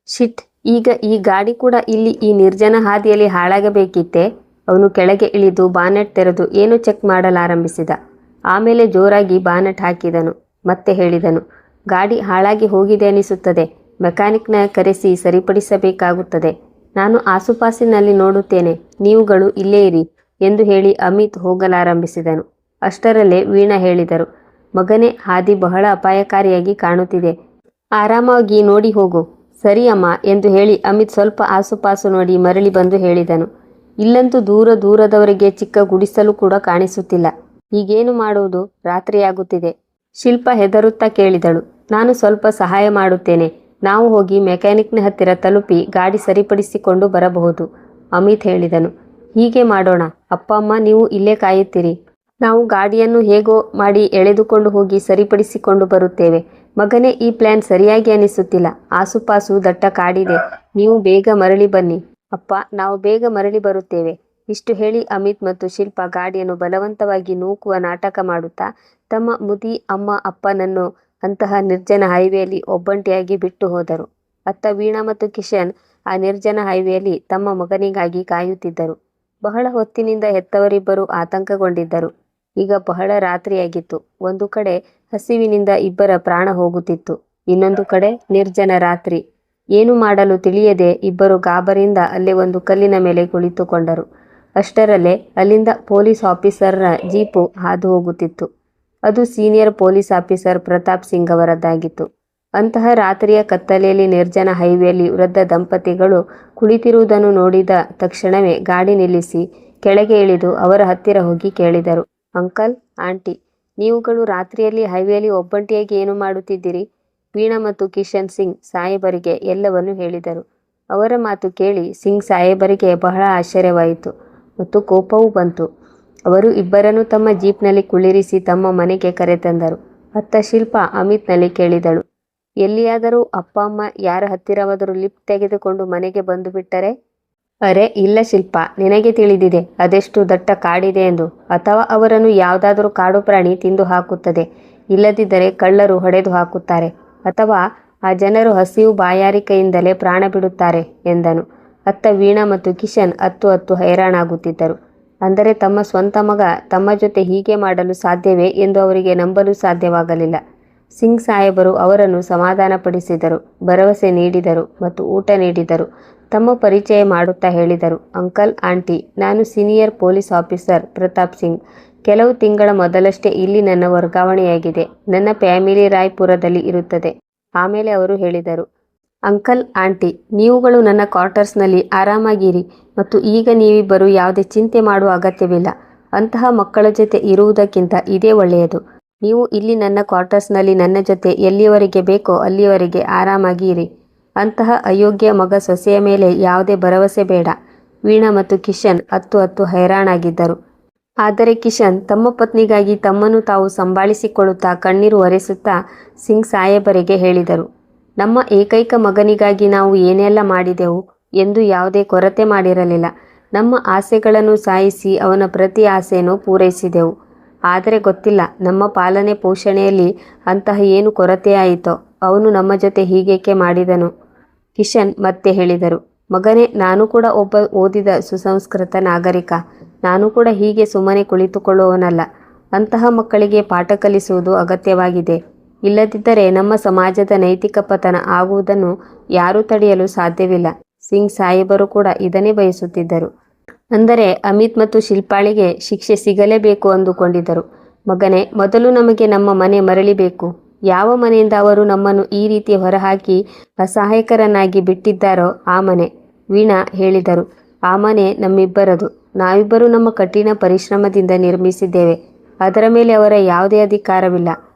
A: ಶಿಟ್, ಈಗ ಈ ಗಾಡಿ ಕೂಡ ಇಲ್ಲಿ ಈ ನಿರ್ಜನ ಹಾದಿಯಲ್ಲಿ ಹಾಳಾಗಬೇಕಿತ್ತೆ. ಅವನು ಕೆಳಗೆ ಇಳಿದು ಬಾನೆಟ್ ತೆರೆದು ಏನೋ ಚೆಕ್ ಮಾಡಲಾರಂಭಿಸಿದ. ಆಮೇಲೆ ಜೋರಾಗಿ ಬಾನೆಟ್ ಹಾಕಿದನು. ಮತ್ತೆ ಹೇಳಿದನು, ಗಾಡಿ ಹಾಳಾಗಿ ಹೋಗಿದೆ ಅನಿಸುತ್ತದೆ. ಮೆಕ್ಯಾನಿಕ್ನ ಕರೆಸಿ ಸರಿಪಡಿಸಬೇಕಾಗುತ್ತದೆ. ನಾನು ಆಸುಪಾಸಿನಲ್ಲಿ ನೋಡುತ್ತೇನೆ, ನೀವುಗಳು ಇಲ್ಲೇ ಇರಿ ಎಂದು ಹೇಳಿ ಅಮಿತ್ ಹೋಗಲಾರಂಭಿಸಿದನು. ಅಷ್ಟರಲ್ಲೇ ವೀಣಾ ಹೇಳಿದರು, ಮಗನೇ, ಹಾದಿ ಬಹಳ ಅಪಾಯಕಾರಿಯಾಗಿ ಕಾಣುತ್ತಿದೆ. ಆರಾಮಾಗಿ ನೋಡಿ ಹೋಗು. ಸರಿ ಅಮ್ಮ ಎಂದು ಹೇಳಿ ಅಮಿತ್ ಸ್ವಲ್ಪ ಆಸುಪಾಸು ನೋಡಿ ಮರಳಿ ಬಂದು ಹೇಳಿದನು, ಇಲ್ಲಂತೂ ದೂರ ದೂರದವರೆಗೆ ಚಿಕ್ಕ ಗುಡಿಸಲು ಕೂಡ ಕಾಣಿಸುತ್ತಿಲ್ಲ. ಈಗೇನು ಮಾಡುವುದು? ರಾತ್ರಿಯಾಗುತ್ತಿದೆ. ಶಿಲ್ಪ ಹೆದರುತ್ತಾ ಕೇಳಿದಳು, ನಾನು ಸ್ವಲ್ಪ ಸಹಾಯ ಮಾಡುತ್ತೇನೆ. ನಾವು ಹೋಗಿ ಮೆಕ್ಯಾನಿಕ್ನ ಹತ್ತಿರ ತಲುಪಿ ಗಾಡಿ ಸರಿಪಡಿಸಿಕೊಂಡು ಬರಬಹುದು. ಅಮಿತ್ ಹೇಳಿದನು, ಹೀಗೆ ಮಾಡೋಣ. ಅಪ್ಪ ಅಮ್ಮ ನೀವು ಇಲ್ಲೇ ಕಾಯುತ್ತೀರಿ. ನಾವು ಗಾಡಿಯನ್ನು ಹೇಗೋ ಮಾಡಿ ಎಳೆದುಕೊಂಡು ಹೋಗಿ ಸರಿಪಡಿಸಿಕೊಂಡು ಬರುತ್ತೇವೆ. ಮಗನೇ, ಈ ಪ್ಲಾನ್ ಸರಿಯಾಗಿ ಅನಿಸುತ್ತಿಲ್ಲ. ಆಸುಪಾಸು ದಟ್ಟ ಕಾಡಿದೆ. ನೀವು ಬೇಗ ಮರಳಿ ಬನ್ನಿ. ಅಪ್ಪ, ನಾವು ಬೇಗ ಮರಳಿ ಬರುತ್ತೇವೆ. ಇಷ್ಟು ಹೇಳಿ ಅಮಿತ್ ಮತ್ತು ಶಿಲ್ಪ ಗಾಡಿಯನ್ನು ಬಲವಂತವಾಗಿ ನೂಕುವ ನಾಟಕ ಮಾಡುತ್ತಾ ತಮ್ಮ ಮುದಿ ಅಮ್ಮ ಅಪ್ಪನನ್ನು ಅಂತಹ ನಿರ್ಜನ ಹೈವೇಯಲ್ಲಿ ಒಬ್ಬಂಟಿಯಾಗಿ ಬಿಟ್ಟು ಹೋದರು. ಅತ್ತ ವೀಣಾ ಮತ್ತು ಕಿಶನ್ ಆ ನಿರ್ಜನ ಹೈವೇಯಲ್ಲಿ ತಮ್ಮ ಮಗನಿಗಾಗಿ ಕಾಯುತ್ತಿದ್ದರು. ಬಹಳ ಹೊತ್ತಿನಿಂದ ಹೆತ್ತವರಿಬ್ಬರು ಆತಂಕಗೊಂಡಿದ್ದರು. ಈಗ ಬಹಳ ರಾತ್ರಿಯಾಗಿತ್ತು. ಒಂದು ಕಡೆ ಹಸಿವಿನಿಂದ ಇಬ್ಬರ ಪ್ರಾಣ ಹೋಗುತ್ತಿತ್ತು. ಇನ್ನೊಂದು ಕಡೆ ನಿರ್ಜನ ರಾತ್ರಿ. ಏನು ಮಾಡಲು ತಿಳಿಯದೆ ಇಬ್ಬರು ಗಾಬರಿಯಿಂದ ಅಲ್ಲೇ ಒಂದು ಕಲ್ಲಿನ ಮೇಲೆ ಕುಳಿತುಕೊಂಡರು. ಅಷ್ಟರಲ್ಲೇ ಅಲ್ಲಿಂದ ಪೊಲೀಸ್ ಆಫೀಸರ್ನ ಜೀಪು ಹಾದು ಹೋಗುತ್ತಿತ್ತು. ಅದು senior police officer Pratap Singh ಅವರದ್ದಾಗಿತ್ತು. ಅಂತಹ ರಾತ್ರಿಯ ಕತ್ತಲೆಯಲ್ಲಿ ನಿರ್ಜನ ಹೈವೇಯಲ್ಲಿ ವೃದ್ಧ ದಂಪತಿಗಳು ಕುಳಿತಿರುವುದನ್ನು ನೋಡಿದ ತಕ್ಷಣವೇ ಗಾಡಿ ನಿಲ್ಲಿಸಿ ಕೆಳಗೆ ಇಳಿದು ಅವರ ಹತ್ತಿರ ಹೋಗಿ ಕೇಳಿದರು, ಅಂಕಲ್, ಆಂಟಿ, ನೀವುಗಳು ರಾತ್ರಿಯಲ್ಲಿ ಹೈವೇಲಿ ಒಬ್ಬಂಟಿಯಾಗಿ ಏನು ಮಾಡುತ್ತಿದ್ದೀರಿ? ವೀಣಾ ಮತ್ತು ಕಿಶನ್ ಸಿಂಗ್ ಸಾಹೇಬರಿಗೆ ಎಲ್ಲವನ್ನೂ ಹೇಳಿದರು. ಅವರ ಮಾತು ಕೇಳಿ ಸಿಂಗ್ ಸಾಹೇಬರಿಗೆ ಬಹಳ ಆಶ್ಚರ್ಯವಾಯಿತು ಮತ್ತು ಕೋಪವೂ ಬಂತು. ಅವರು ಇಬ್ಬರನ್ನು ತಮ್ಮ ಜೀಪ್ನಲ್ಲಿ ಕುಳ್ಳಿರಿಸಿ ತಮ್ಮ ಮನೆಗೆ ಕರೆತಂದರು. ಅತ್ತ ಶಿಲ್ಪ ಅಮಿತ್ನಲ್ಲಿ ಕೇಳಿದಳು, ಎಲ್ಲಿಯಾದರೂ ಅಪ್ಪ ಅಮ್ಮ ಯಾರ ಹತ್ತಿರವಾದರೂ ಲಿಫ್ಟ್ ತೆಗೆದುಕೊಂಡು ಮನೆಗೆ ಬಂದು ಬಿಟ್ಟರೆ? ಅರೆ ಇಲ್ಲ ಶಿಲ್ಪ, ನಿನಗೆ ತಿಳಿದಿದೆ ಅದೆಷ್ಟು ದಟ್ಟ ಕಾಡಿದೆ ಎಂದು. ಅಥವಾ ಅವರನ್ನು ಯಾವುದಾದರೂ ಕಾಡು ಪ್ರಾಣಿ ತಿಂದು ಹಾಕುತ್ತದೆ, ಇಲ್ಲದಿದ್ದರೆ ಕಳ್ಳರು ಹೊಡೆದು ಹಾಕುತ್ತಾರೆ, ಅಥವಾ ಆ ಜನರು ಹಸಿವು ಬಾಯಾರಿಕೆಯಿಂದಲೇ ಪ್ರಾಣ ಬಿಡುತ್ತಾರೆ ಎಂದನು. ಅತ್ತ ವೀಣಾ ಮತ್ತು ಕಿಶನ್ ಅತ್ತು ಹೈರಾಣಾಗುತ್ತಿದ್ದರು. ಅಂದರೆ ತಮ್ಮ ಸ್ವಂತ ಮಗ ತಮ್ಮ ಜೊತೆ ಹೀಗೆ ಮಾಡಲು ಸಾಧ್ಯವೇ ಎಂದು ಅವರಿಗೆ ನಂಬಲು ಸಾಧ್ಯವಾಗಲಿಲ್ಲ. ಸಿಂಗ್ ಸಾಹೇಬರು ಅವರನ್ನು ಸಮಾಧಾನಪಡಿಸಿದರು, ಭರವಸೆ ನೀಡಿದರು ಮತ್ತು ಊಟ ನೀಡಿದರು. ತಮ್ಮ ಪರಿಚಯ ಮಾಡುತ್ತಾ ಹೇಳಿದರು, ಅಂಕಲ್, ಆಂಟಿ, ನಾನು senior police officer Pratap Singh. ಕೆಲವು ತಿಂಗಳ ಮೊದಲಷ್ಟೇ ಇಲ್ಲಿ ನನ್ನ ವರ್ಗಾವಣೆಯಾಗಿದೆ. ನನ್ನ ಫ್ಯಾಮಿಲಿ ರಾಯ್ಪುರದಲ್ಲಿ ಇರುತ್ತದೆ. ಆಮೇಲೆ ಅವರು ಹೇಳಿದರು, ಅಂಕಲ್, ಆಂಟಿ, ನೀವುಗಳು ನನ್ನ ಕ್ವಾರ್ಟರ್ಸ್ನಲ್ಲಿ ಆರಾಮಾಗಿರಿ ಮತ್ತು ಈಗ ನೀವಿಬ್ಬರು ಯಾವುದೇ ಚಿಂತೆ ಮಾಡುವ ಅಗತ್ಯವಿಲ್ಲ. ಅಂತಹ ಮಕ್ಕಳ ಜೊತೆ ಇರುವುದಕ್ಕಿಂತ ಇದೇ ಒಳ್ಳೆಯದು. ನೀವು ಇಲ್ಲಿ ನನ್ನ ಕ್ವಾರ್ಟರ್ಸ್ನಲ್ಲಿ ನನ್ನ ಜೊತೆ ಎಲ್ಲಿಯವರೆಗೆ ಬೇಕೋ ಅಲ್ಲಿಯವರೆಗೆ ಆರಾಮಾಗಿ ಇರಿ. ಅಂತಹ ಅಯೋಗ್ಯ ಮಗ ಸೊಸೆಯ ಮೇಲೆ ಯಾವುದೇ ಭರವಸೆ ಬೇಡ. ವೀಣಾ ಮತ್ತು ಕಿಶನ್ ಅತ್ತು ಹೈರಾಣಾಗಿದ್ದರು. ಆದರೆ ಕಿಶನ್ ತಮ್ಮ ಪತ್ನಿಗಾಗಿ ತಮ್ಮನ್ನು ತಾವು ಸಂಭಾಳಿಸಿಕೊಳ್ಳುತ್ತಾ ಕಣ್ಣೀರು ಒರೆಸುತ್ತಾ ಸಿಂಗ್ ಸಾಹೇಬರಿಗೆ ಹೇಳಿದರು, ನಮ್ಮ ಏಕೈಕ ಮಗನಿಗಾಗಿ ನಾವು ಏನೆಲ್ಲ ಮಾಡಿದೆವು ಎಂದು ಯಾವುದೇ ಕೊರತೆ ಮಾಡಿರಲಿಲ್ಲ. ನಮ್ಮ ಆಸೆಗಳನ್ನು ಸಾಯಿಸಿ ಅವನ ಪ್ರತಿ ಆಸೆಯನ್ನು ಪೂರೈಸಿದೆವು. ಆದರೆ ಗೊತ್ತಿಲ್ಲ, ನಮ್ಮ ಪಾಲನೆ ಪೋಷಣೆಯಲ್ಲಿ ಅಂತಹ ಏನು ಕೊರತೆಯಾಯಿತೋ ಅವನು ನಮ್ಮ ಜೊತೆ ಹೀಗೇಕೆ ಮಾಡಿದನು. ಕಿಶನ್ ಮತ್ತೆ ಹೇಳಿದರು, ಮಗನೇ, ನಾನು ಕೂಡ ಒಬ್ಬ ಓದಿದ ಸುಸಂಸ್ಕೃತ ನಾಗರಿಕ. ನಾನು ಕೂಡ ಹೀಗೆ ಸುಮ್ಮನೆ ಕುಳಿತುಕೊಳ್ಳುವವನಲ್ಲ. ಅಂತಹ ಮಕ್ಕಳಿಗೆ ಪಾಠ ಕಲಿಸುವುದು ಅಗತ್ಯವಾಗಿದೆ. ಇಲ್ಲದಿದ್ದರೆ ನಮ್ಮ ಸಮಾಜದ ನೈತಿಕ ಪತನ ಆಗುವುದನ್ನು ಯಾರೂ ತಡೆಯಲು ಸಾಧ್ಯವಿಲ್ಲ. ಸಿಂಗ್ ಸಾಹೇಬರು ಕೂಡ ಇದನ್ನೇ ಬಯಸುತ್ತಿದ್ದರು. ಅಂದರೆ ಅಮಿತ್ ಮತ್ತು ಶಿಲ್ಪಾಳಿಗೆ ಶಿಕ್ಷೆ ಸಿಗಲೇಬೇಕು ಅಂದುಕೊಂಡಿದ್ದರು. ಮಗನೇ, ಮೊದಲು ನಮಗೆ ನಮ್ಮ ಮನೆ ಮರಳಿಬೇಕು. ಯಾವ ಮನೆಯಿಂದ ಅವರು ನಮ್ಮನ್ನು ಈ ರೀತಿ ಹೊರಹಾಕಿ ಅಸಹಾಯಕರನ್ನಾಗಿ ಬಿಟ್ಟಿದ್ದಾರೋ ಆ ಮನೆ. ವೀಣಾ ಹೇಳಿದರು. ಆ ಮನೆ ನಮ್ಮಿಬ್ಬರದು. ನಾವಿಬ್ಬರೂ ನಮ್ಮ ಕಠಿಣ ಪರಿಶ್ರಮದಿಂದ ನಿರ್ಮಿಸಿದ್ದೇವೆ. ಅದರ ಮೇಲೆ ಅವರ ಯಾವುದೇ ಅಧಿಕಾರವಿಲ್ಲ.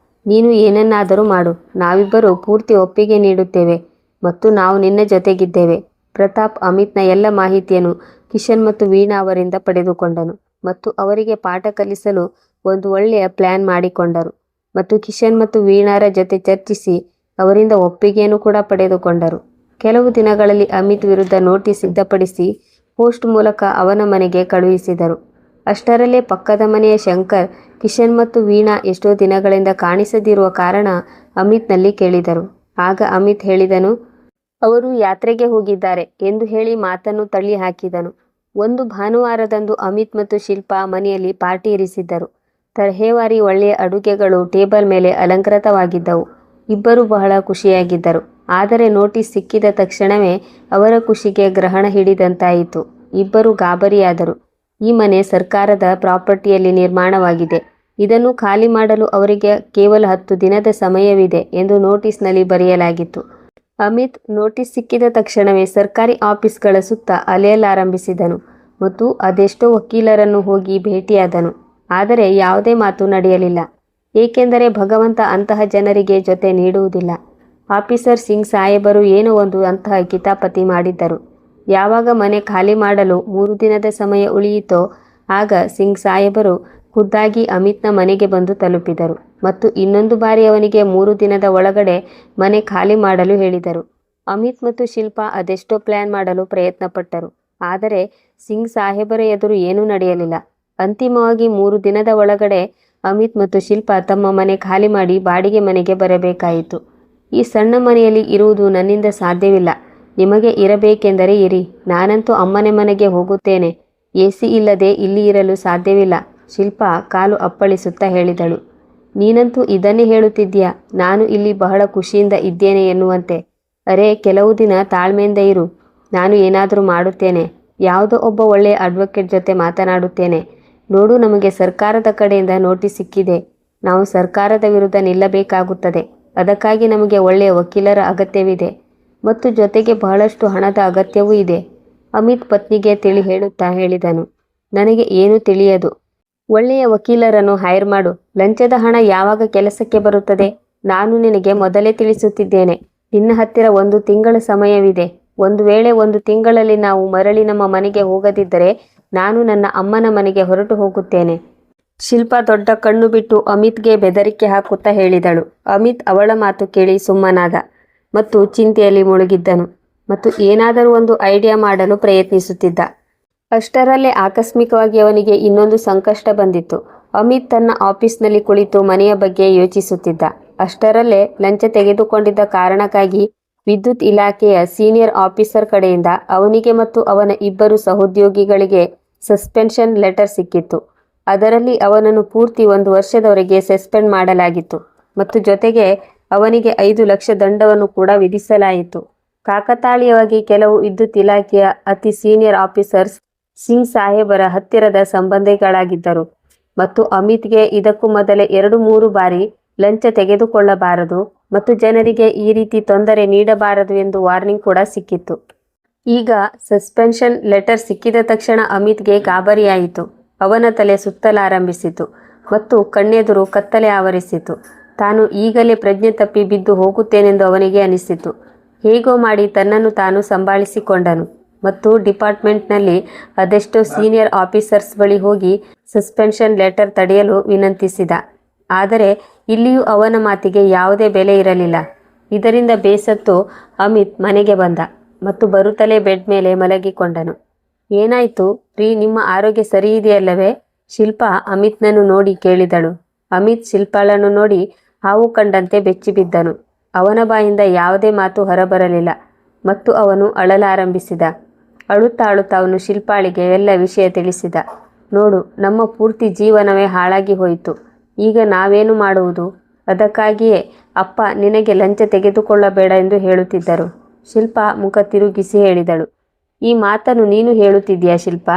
A: ನೀನು ಏನನ್ನಾದರೂ ಮಾಡು, ನಾವಿಬ್ಬರೂ ಪೂರ್ತಿ ಒಪ್ಪಿಗೆ ನೀಡುತ್ತೇವೆ ಮತ್ತು ನಾವು ನಿನ್ನ ಜೊತೆಗಿದ್ದೇವೆ. ಪ್ರತಾಪ್ ಅಮಿತ್ನ ಎಲ್ಲ ಮಾಹಿತಿಯನ್ನು ಕಿಶನ್ ಮತ್ತು ವೀಣಾ ಅವರಿಂದ ಪಡೆದುಕೊಂಡನು ಮತ್ತು ಅವರಿಗೆ ಪಾಠ ಕಲಿಸಲು ಒಂದು ಒಳ್ಳೆಯ ಪ್ಲಾನ್ ಮಾಡಿಕೊಂಡರು ಮತ್ತು ಕಿಶನ್ ಮತ್ತು ವೀಣಾರ ಜೊತೆ ಚರ್ಚಿಸಿ ಅವರಿಂದ ಒಪ್ಪಿಗೆಯನ್ನು ಕೂಡ ಪಡೆದುಕೊಂಡರು. ಕೆಲವು ದಿನಗಳಲ್ಲಿ ಅಮಿತ್ ವಿರುದ್ಧ ನೋಟಿಸ್ ಸಿದ್ಧಪಡಿಸಿ ಪೋಸ್ಟ್ ಮೂಲಕ ಅವನ ಮನೆಗೆ ಕಳುಹಿಸಿದರು. ಅಷ್ಟರಲ್ಲೇ ಪಕ್ಕದ ಮನೆಯ ಶಂಕರ್ ಕಿಶನ್ ಮತ್ತು ವೀಣಾ ಎಷ್ಟೋ ದಿನಗಳಿಂದ ಕಾಣಿಸದಿರುವ ಕಾರಣ ಅಮಿತ್ನಲ್ಲಿ ಕೇಳಿದರು. ಆಗ ಅಮಿತ್ ಹೇಳಿದನು, ಅವರು ಯಾತ್ರೆಗೆ ಹೋಗಿದ್ದಾರೆ ಎಂದು ಹೇಳಿ ಮಾತನ್ನು ತಳ್ಳಿ ಹಾಕಿದನು. ಒಂದು ಭಾನುವಾರದಂದು ಅಮಿತ್ ಮತ್ತು ಶಿಲ್ಪಾ ಮನೆಯಲ್ಲಿ ಪಾರ್ಟಿ ಇರಿಸಿದ್ದರು. ತರಹೇವಾರಿ ಒಳ್ಳೆಯ ಅಡುಗೆಗಳು ಟೇಬಲ್ ಮೇಲೆ ಅಲಂಕೃತವಾಗಿದ್ದವು. ಇಬ್ಬರು ಬಹಳ ಖುಷಿಯಾಗಿದ್ದರು. ಆದರೆ ನೋಟಿಸ್ ಸಿಕ್ಕಿದ ತಕ್ಷಣವೇ ಅವರ ಖುಷಿಗೆ ಗ್ರಹಣ ಹಿಡಿದಂತಾಯಿತು. ಇಬ್ಬರು ಗಾಬರಿಯಾದರು. ಈ ಮನೆ ಸರ್ಕಾರದ ಪ್ರಾಪರ್ಟಿಯಲ್ಲಿ ನಿರ್ಮಾಣವಾಗಿದೆ. ಇದನ್ನು ಖಾಲಿ ಮಾಡಲು ಅವರಿಗೆ ಕೇವಲ 10 ದಿನದ ಸಮಯವಿದೆ ಎಂದು ನೋಟಿಸ್ನಲ್ಲಿ ಬರೆಯಲಾಗಿತ್ತು. ಅಮಿತ್ ನೋಟಿಸ್ ಸಿಕ್ಕಿದ ತಕ್ಷಣವೇ ಸರ್ಕಾರಿ ಆಫೀಸ್ಗಳ ಸುತ್ತ ಅಲೆಯಲಾರಂಭಿಸಿದನು ಮತ್ತು ಅದೆಷ್ಟೋ ವಕೀಲರನ್ನು ಹೋಗಿ ಭೇಟಿಯಾದನು. ಆದರೆ ಯಾವುದೇ ಮಾತು ನಡೆಯಲಿಲ್ಲ, ಏಕೆಂದರೆ ಭಗವಂತ ಅಂತಹ ಜನರಿಗೆ ಜೊತೆ ನೀಡುವುದಿಲ್ಲ. ಆಫೀಸರ್ ಸಿಂಗ್ ಸಾಹೇಬರು ಏನೋ ಒಂದು ಅಂತಹ ಕಿತಾಪತಿ ಮಾಡಿದ್ದರು. ಯಾವಾಗ ಮನೆ ಖಾಲಿ ಮಾಡಲು 3 ದಿನದ ಸಮಯ ಉಳಿಯಿತೋ ಆಗ ಸಿಂಗ್ ಸಾಹೇಬರು ಖುದ್ದಾಗಿ ಅಮಿತ್ನ ಮನೆಗೆ ಬಂದು ತಲುಪಿದರು ಮತ್ತು ಇನ್ನೊಂದು ಬಾರಿ ಅವನಿಗೆ 3 ದಿನದ ಒಳಗಡೆ ಮನೆ ಖಾಲಿ ಮಾಡಲು ಹೇಳಿದರು. ಅಮಿತ್ ಮತ್ತು ಶಿಲ್ಪಾ ಅದೆಷ್ಟೋ ಪ್ಲಾನ್ ಮಾಡಲು ಪ್ರಯತ್ನಪಟ್ಟರು. ಆದರೆ ಸಿಂಗ್ ಸಾಹೇಬರ ಎದುರು ಏನೂ ನಡೆಯಲಿಲ್ಲ. ಅಂತಿಮವಾಗಿ 3 ದಿನದ ಒಳಗಡೆ ಅಮಿತ್ ಮತ್ತು ಶಿಲ್ಪಾ ತಮ್ಮ ಮನೆ ಖಾಲಿ ಮಾಡಿ ಬಾಡಿಗೆ ಮನೆಗೆ ಬರಬೇಕಾಯಿತು. ಈ ಸಣ್ಣ ಮನೆಯಲ್ಲಿ ಇರುವುದು ನನ್ನಿಂದ ಸಾಧ್ಯವಿಲ್ಲ. ನಿಮಗೆ ಇರಬೇಕೆಂದರೆ ಇರಿ. ನಾನಂತೂ ಅಮ್ಮನೆ ಮನೆಗೆ ಹೋಗುತ್ತೇನೆ. AC ಇಲ್ಲದೆ ಇಲ್ಲಿ ಇರಲು ಸಾಧ್ಯವಿಲ್ಲ, ಶಿಲ್ಪಾ ಕಾಲು ಅಪ್ಪಳಿಸುತ್ತಾ ಹೇಳಿದಳು. ನೀನಂತೂ ಇದನ್ನೇ ಹೇಳುತ್ತಿದ್ದೀಯಾ, ನಾನು ಇಲ್ಲಿ ಬಹಳ ಖುಷಿಯಿಂದ ಇದ್ದೇನೆ ಎನ್ನುವಂತೆ. ಅರೆ, ಕೆಲವು ದಿನ ತಾಳ್ಮೆಯಿಂದ ಇರು. ನಾನು ಏನಾದರೂ ಮಾಡುತ್ತೇನೆ. ಯಾವುದೋ ಒಬ್ಬ ಒಳ್ಳೆಯ ಅಡ್ವೊಕೇಟ್ ಜೊತೆ ಮಾತನಾಡುತ್ತೇನೆ. ನೋಡು, ನಮಗೆ ಸರ್ಕಾರದ ಕಡೆಯಿಂದ ನೋಟಿಸ್ ಸಿಕ್ಕಿದೆ. ನಾವು ಸರ್ಕಾರದ ವಿರುದ್ಧ ನಿಲ್ಲಬೇಕಾಗುತ್ತದೆ. ಅದಕ್ಕಾಗಿ ನಮಗೆ ಒಳ್ಳೆಯ ವಕೀಲರ ಅಗತ್ಯವಿದೆ ಮತ್ತು ಜೊತೆಗೆ ಬಹಳಷ್ಟು ಹಣದ ಅಗತ್ಯವೂ ಇದೆ. ಅಮಿತ್ ಪತ್ನಿಗೆ ತಿಳಿ ಹೇಳುತ್ತಾ ಹೇಳಿದನು. ನನಗೆ ಏನೂ ತಿಳಿಯದು. ಒಳ್ಳೆಯ ವಕೀಲರನ್ನು ಹೈರ್ ಮಾಡು. ಲಂಚದ ಹಣ ಯಾವಾಗ ಕೆಲಸಕ್ಕೆ ಬರುತ್ತದೆ? ನಾನು ನಿನಗೆ ಮೊದಲೇ ತಿಳಿಸುತ್ತಿದ್ದೇನೆ. ನಿನ್ನ ಹತ್ತಿರ 1 ತಿಂಗಳ ಸಮಯವಿದೆ. ಒಂದು ವೇಳೆ 1 ತಿಂಗಳಲ್ಲಿ ನಾವು ಮರಳಿ ನಮ್ಮ ಮನೆಗೆ ಹೋಗದಿದ್ದರೆ ನಾನು ನನ್ನ ಅಮ್ಮನ ಮನೆಗೆ ಹೊರಟು ಹೋಗುತ್ತೇನೆ. ಶಿಲ್ಪಾ ದೊಡ್ಡ ಕಣ್ಣು ಬಿಟ್ಟು ಅಮಿತ್ಗೆ ಬೆದರಿಕೆ ಹಾಕುತ್ತಾ ಹೇಳಿದಳು. ಅಮಿತ್ ಅವಳ ಮಾತು ಕೇಳಿ ಸುಮ್ಮನಾದ ಮತ್ತು ಚಿಂತೆಯಲ್ಲಿ ಮುಳುಗಿದ್ದನು ಮತ್ತು ಏನಾದರೂ ಒಂದು ಐಡಿಯಾ ಮಾಡಲು ಪ್ರಯತ್ನಿಸುತ್ತಿದ್ದ. ಅಷ್ಟರಲ್ಲೇ ಆಕಸ್ಮಿಕವಾಗಿ ಅವನಿಗೆ ಇನ್ನೊಂದು ಸಂಕಷ್ಟ ಬಂದಿತ್ತು. ಅಮಿತ್ ತನ್ನ ಆಫೀಸ್ನಲ್ಲಿ ಕುಳಿತು ಮನೆಯ ಬಗ್ಗೆ ಯೋಚಿಸುತ್ತಿದ್ದ. ಅಷ್ಟರಲ್ಲೇ ಲಂಚ ತೆಗೆದುಕೊಂಡಿದ್ದ ಕಾರಣಕ್ಕಾಗಿ ವಿದ್ಯುತ್ ಇಲಾಖೆಯ ಸೀನಿಯರ್ ಆಫೀಸರ್ ಕಡೆಯಿಂದ ಅವನಿಗೆ ಮತ್ತು ಅವನ 2 ಸಹೋದ್ಯೋಗಿಗಳಿಗೆ ಸಸ್ಪೆನ್ಷನ್ ಲೆಟರ್ ಸಿಕ್ಕಿತ್ತು. ಅದರಲ್ಲಿ ಅವನನ್ನು ಪೂರ್ತಿ 1 ವರ್ಷದವರೆಗೆ ಸಸ್ಪೆಂಡ್ ಮಾಡಲಾಗಿತ್ತು ಮತ್ತು ಜೊತೆಗೆ ಅವನಿಗೆ 5 ಲಕ್ಷ ದಂಡವನ್ನು ಕೂಡ ವಿಧಿಸಲಾಯಿತು. ಕಾಕತಾಳೀಯವಾಗಿ ಕೆಲವು ವಿದ್ಯುತ್ ಇಲಾಖೆಯ ಅತಿ ಸೀನಿಯರ್ ಆಫೀಸರ್ಸ್ ಸಿಂಗ್ ಸಾಹೇಬರ ಹತ್ತಿರದ ಸಂಬಂಧಿಗಳಾಗಿದ್ದರು ಮತ್ತು ಅಮಿತ್ಗೆ ಇದಕ್ಕೂ ಮೊದಲೇ 2-3 ಬಾರಿ ಲಂಚ ತೆಗೆದುಕೊಳ್ಳಬಾರದು ಮತ್ತು ಜನರಿಗೆ ಈ ರೀತಿ ತೊಂದರೆ ನೀಡಬಾರದು ಎಂದು ವಾರ್ನಿಂಗ್ ಕೂಡ ಸಿಕ್ಕಿತ್ತು. ಈಗ ಸಸ್ಪೆನ್ಷನ್ ಲೆಟರ್ ಸಿಕ್ಕಿದ ತಕ್ಷಣ ಅಮಿತ್ಗೆ ಗಾಬರಿಯಾಯಿತು. ಅವನ ತಲೆ ಸುತ್ತಲಾರಂಭಿಸಿತು ಮತ್ತು ಕಣ್ಣೆದುರು ಕತ್ತಲೆ ಆವರಿಸಿತು. ತಾನು ಈಗಲೇ ಪ್ರಜ್ಞೆ ತಪ್ಪಿ ಬಿದ್ದು ಹೋಗುತ್ತೇನೆಂದು ಅವನಿಗೆ ಅನಿಸಿತು. ಹೇಗೋ ಮಾಡಿ ತನ್ನನ್ನು ತಾನು ಸಂಭಾಳಿಸಿಕೊಂಡನು ಮತ್ತು ಡಿಪಾರ್ಟ್ಮೆಂಟ್ನಲ್ಲಿ ಅದೆಷ್ಟೋ ಸೀನಿಯರ್ ಆಫೀಸರ್ಸ್ ಬಳಿ ಹೋಗಿ ಸಸ್ಪೆನ್ಷನ್ ಲೆಟರ್ ತಡೆಯಲು ವಿನಂತಿಸಿದ. ಆದರೆ ಇಲ್ಲಿಯೂ ಅವನ ಮಾತಿಗೆ ಯಾವುದೇ ಬೆಲೆ ಇರಲಿಲ್ಲ. ಇದರಿಂದ ಬೇಸತ್ತು ಅಮಿತ್ ಮನೆಗೆ ಬಂದ ಮತ್ತು ಬರುತ್ತಲೇ ಬೆಡ್ ಮೇಲೆ ಮಲಗಿಕೊಂಡನು. ಏನಾಯ್ತು ರೀ, ನಿಮ್ಮ ಆರೋಗ್ಯ ಸರಿ ಇದೆಯಲ್ಲವೇ? ಶಿಲ್ಪಾ ಅಮಿತ್ನನ್ನು ನೋಡಿ ಕೇಳಿದಳು. ಅಮಿತ್ ಶಿಲ್ಪಾಳನ್ನು ನೋಡಿ ಹಾವು ಕಂಡಂತೆ ಬೆಚ್ಚಿಬಿದ್ದನು. ಅವನ ಬಾಯಿಂದ ಯಾವುದೇ ಮಾತು ಹೊರಬರಲಿಲ್ಲ ಮತ್ತು ಅವನು ಅಳಲಾರಂಭಿಸಿದ. ಅಳುತ್ತಾ ಅಳುತ್ತಾ ಅವನು ಶಿಲ್ಪಾಳಿಗೆ ಎಲ್ಲ ವಿಷಯ ತಿಳಿಸಿದ. ನೋಡು, ನಮ್ಮ ಪೂರ್ತಿ ಜೀವನವೇ ಹಾಳಾಗಿ ಹೋಯಿತು. ಈಗ ನಾವೇನು ಮಾಡುವುದು? ಅದಕ್ಕಾಗಿಯೇ ಅಪ್ಪ ನಿನಗೆ ಲಂಚ ತೆಗೆದುಕೊಳ್ಳಬೇಡ ಎಂದು ಹೇಳುತ್ತಿದ್ದರು. ಶಿಲ್ಪಾ ಮುಖ ತಿರುಗಿಸಿ ಹೇಳಿದಳು. ಈ ಮಾತನ್ನು ನೀನು ಹೇಳುತ್ತಿದ್ದೀಯಾ ಶಿಲ್ಪಾ?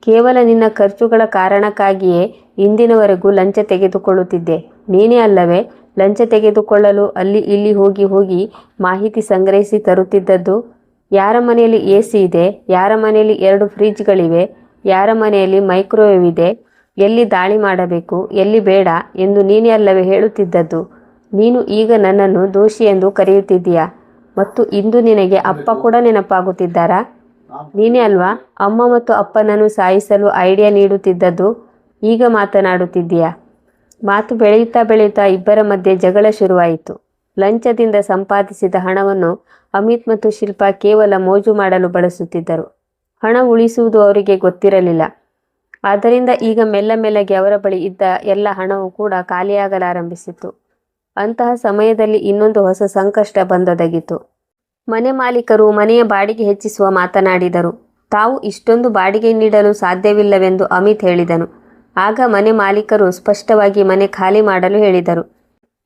A: ಕೇವಲ ನಿನ್ನ ಖರ್ಚುಗಳ ಕಾರಣಕ್ಕಾಗಿಯೇ ಇಂದಿನವರೆಗೂ ಲಂಚ ತೆಗೆದುಕೊಳ್ಳುತ್ತಿದ್ದೆ. ನೀನೇ ಅಲ್ಲವೇ ಲಂಚ ತೆಗೆದುಕೊಳ್ಳಲು ಅಲ್ಲಿ ಇಲ್ಲಿ ಹೋಗಿ ಮಾಹಿತಿ ಸಂಗ್ರಹಿಸಿ ತರುತ್ತಿದ್ದದ್ದು? ಯಾರ ಮನೆಯಲ್ಲಿ AC ಇದೆ, ಯಾರ ಮನೆಯಲ್ಲಿ 2 ಫ್ರಿಜ್ಗಳಿವೆ, ಯಾರ ಮನೆಯಲ್ಲಿ ಮೈಕ್ರೋವೇವ್ ಇದೆ, ಎಲ್ಲಿ ದಾಳಿ ಮಾಡಬೇಕು, ಎಲ್ಲಿ ಬೇಡ ಎಂದು ನೀನೇ ಅಲ್ಲವೇ ಹೇಳುತ್ತಿದ್ದದ್ದು. ನೀನು ಈಗ ನನ್ನನ್ನು ದೋಷಿ ಎಂದು ಕರೆಯುತ್ತಿದ್ದೀಯಾ? ಮತ್ತು ಇಂದು ನಿನಗೆ ಅಪ್ಪ ಕೂಡ ನೆನಪಾಗುತ್ತಿದ್ದಾರಾ? ನೀನೇ ಅಲ್ವಾ ಅಮ್ಮ ಮತ್ತು ಅಪ್ಪನನ್ನು ಸಾಯಿಸಲು ಐಡಿಯಾ ನೀಡುತ್ತಿದ್ದದ್ದು? ಈಗ ಮಾತನಾಡುತ್ತಿದ್ದೀಯಾ? ಮಾತು ಬೆಳೆಯುತ್ತಾ ಬೆಳೆಯುತ್ತಾ ಇಬ್ಬರ ಮಧ್ಯೆ ಜಗಳ ಶುರುವಾಯಿತು. ಲಂಚದಿಂದ ಸಂಪಾದಿಸಿದ ಹಣವನ್ನು ಅಮಿತ್ ಮತ್ತು ಶಿಲ್ಪಾ ಕೇವಲ ಮೋಜು ಮಾಡಲು ಬಳಸುತ್ತಿದ್ದರು. ಹಣ ಉಳಿಸುವುದು ಅವರಿಗೆ ಗೊತ್ತಿರಲಿಲ್ಲ. ಆದ್ದರಿಂದ ಈಗ ಮೆಲ್ಲಗೆ ಅವರ ಬಳಿ ಇದ್ದ ಎಲ್ಲ ಹಣವೂ ಕೂಡ ಖಾಲಿಯಾಗಲಾರಂಭಿಸಿತು. ಅಂತಹ ಸಮಯದಲ್ಲಿ ಇನ್ನೊಂದು ಹೊಸ ಸಂಕಷ್ಟ ಬಂದೊದಗಿತು. ಮನೆ ಮಾಲೀಕರು ಮನೆಯ ಬಾಡಿಗೆ ಹೆಚ್ಚಿಸುವ ಮಾತನಾಡಿದರು. ತಾವು ಇಷ್ಟೊಂದು ಬಾಡಿಗೆ ನೀಡಲು ಸಾಧ್ಯವಿಲ್ಲವೆಂದು ಅಮಿತ್ ಹೇಳಿದನು. ಆಗ ಮನೆ ಮಾಲೀಕರು ಸ್ಪಷ್ಟವಾಗಿ ಮನೆ ಖಾಲಿ ಮಾಡಲು ಹೇಳಿದರು.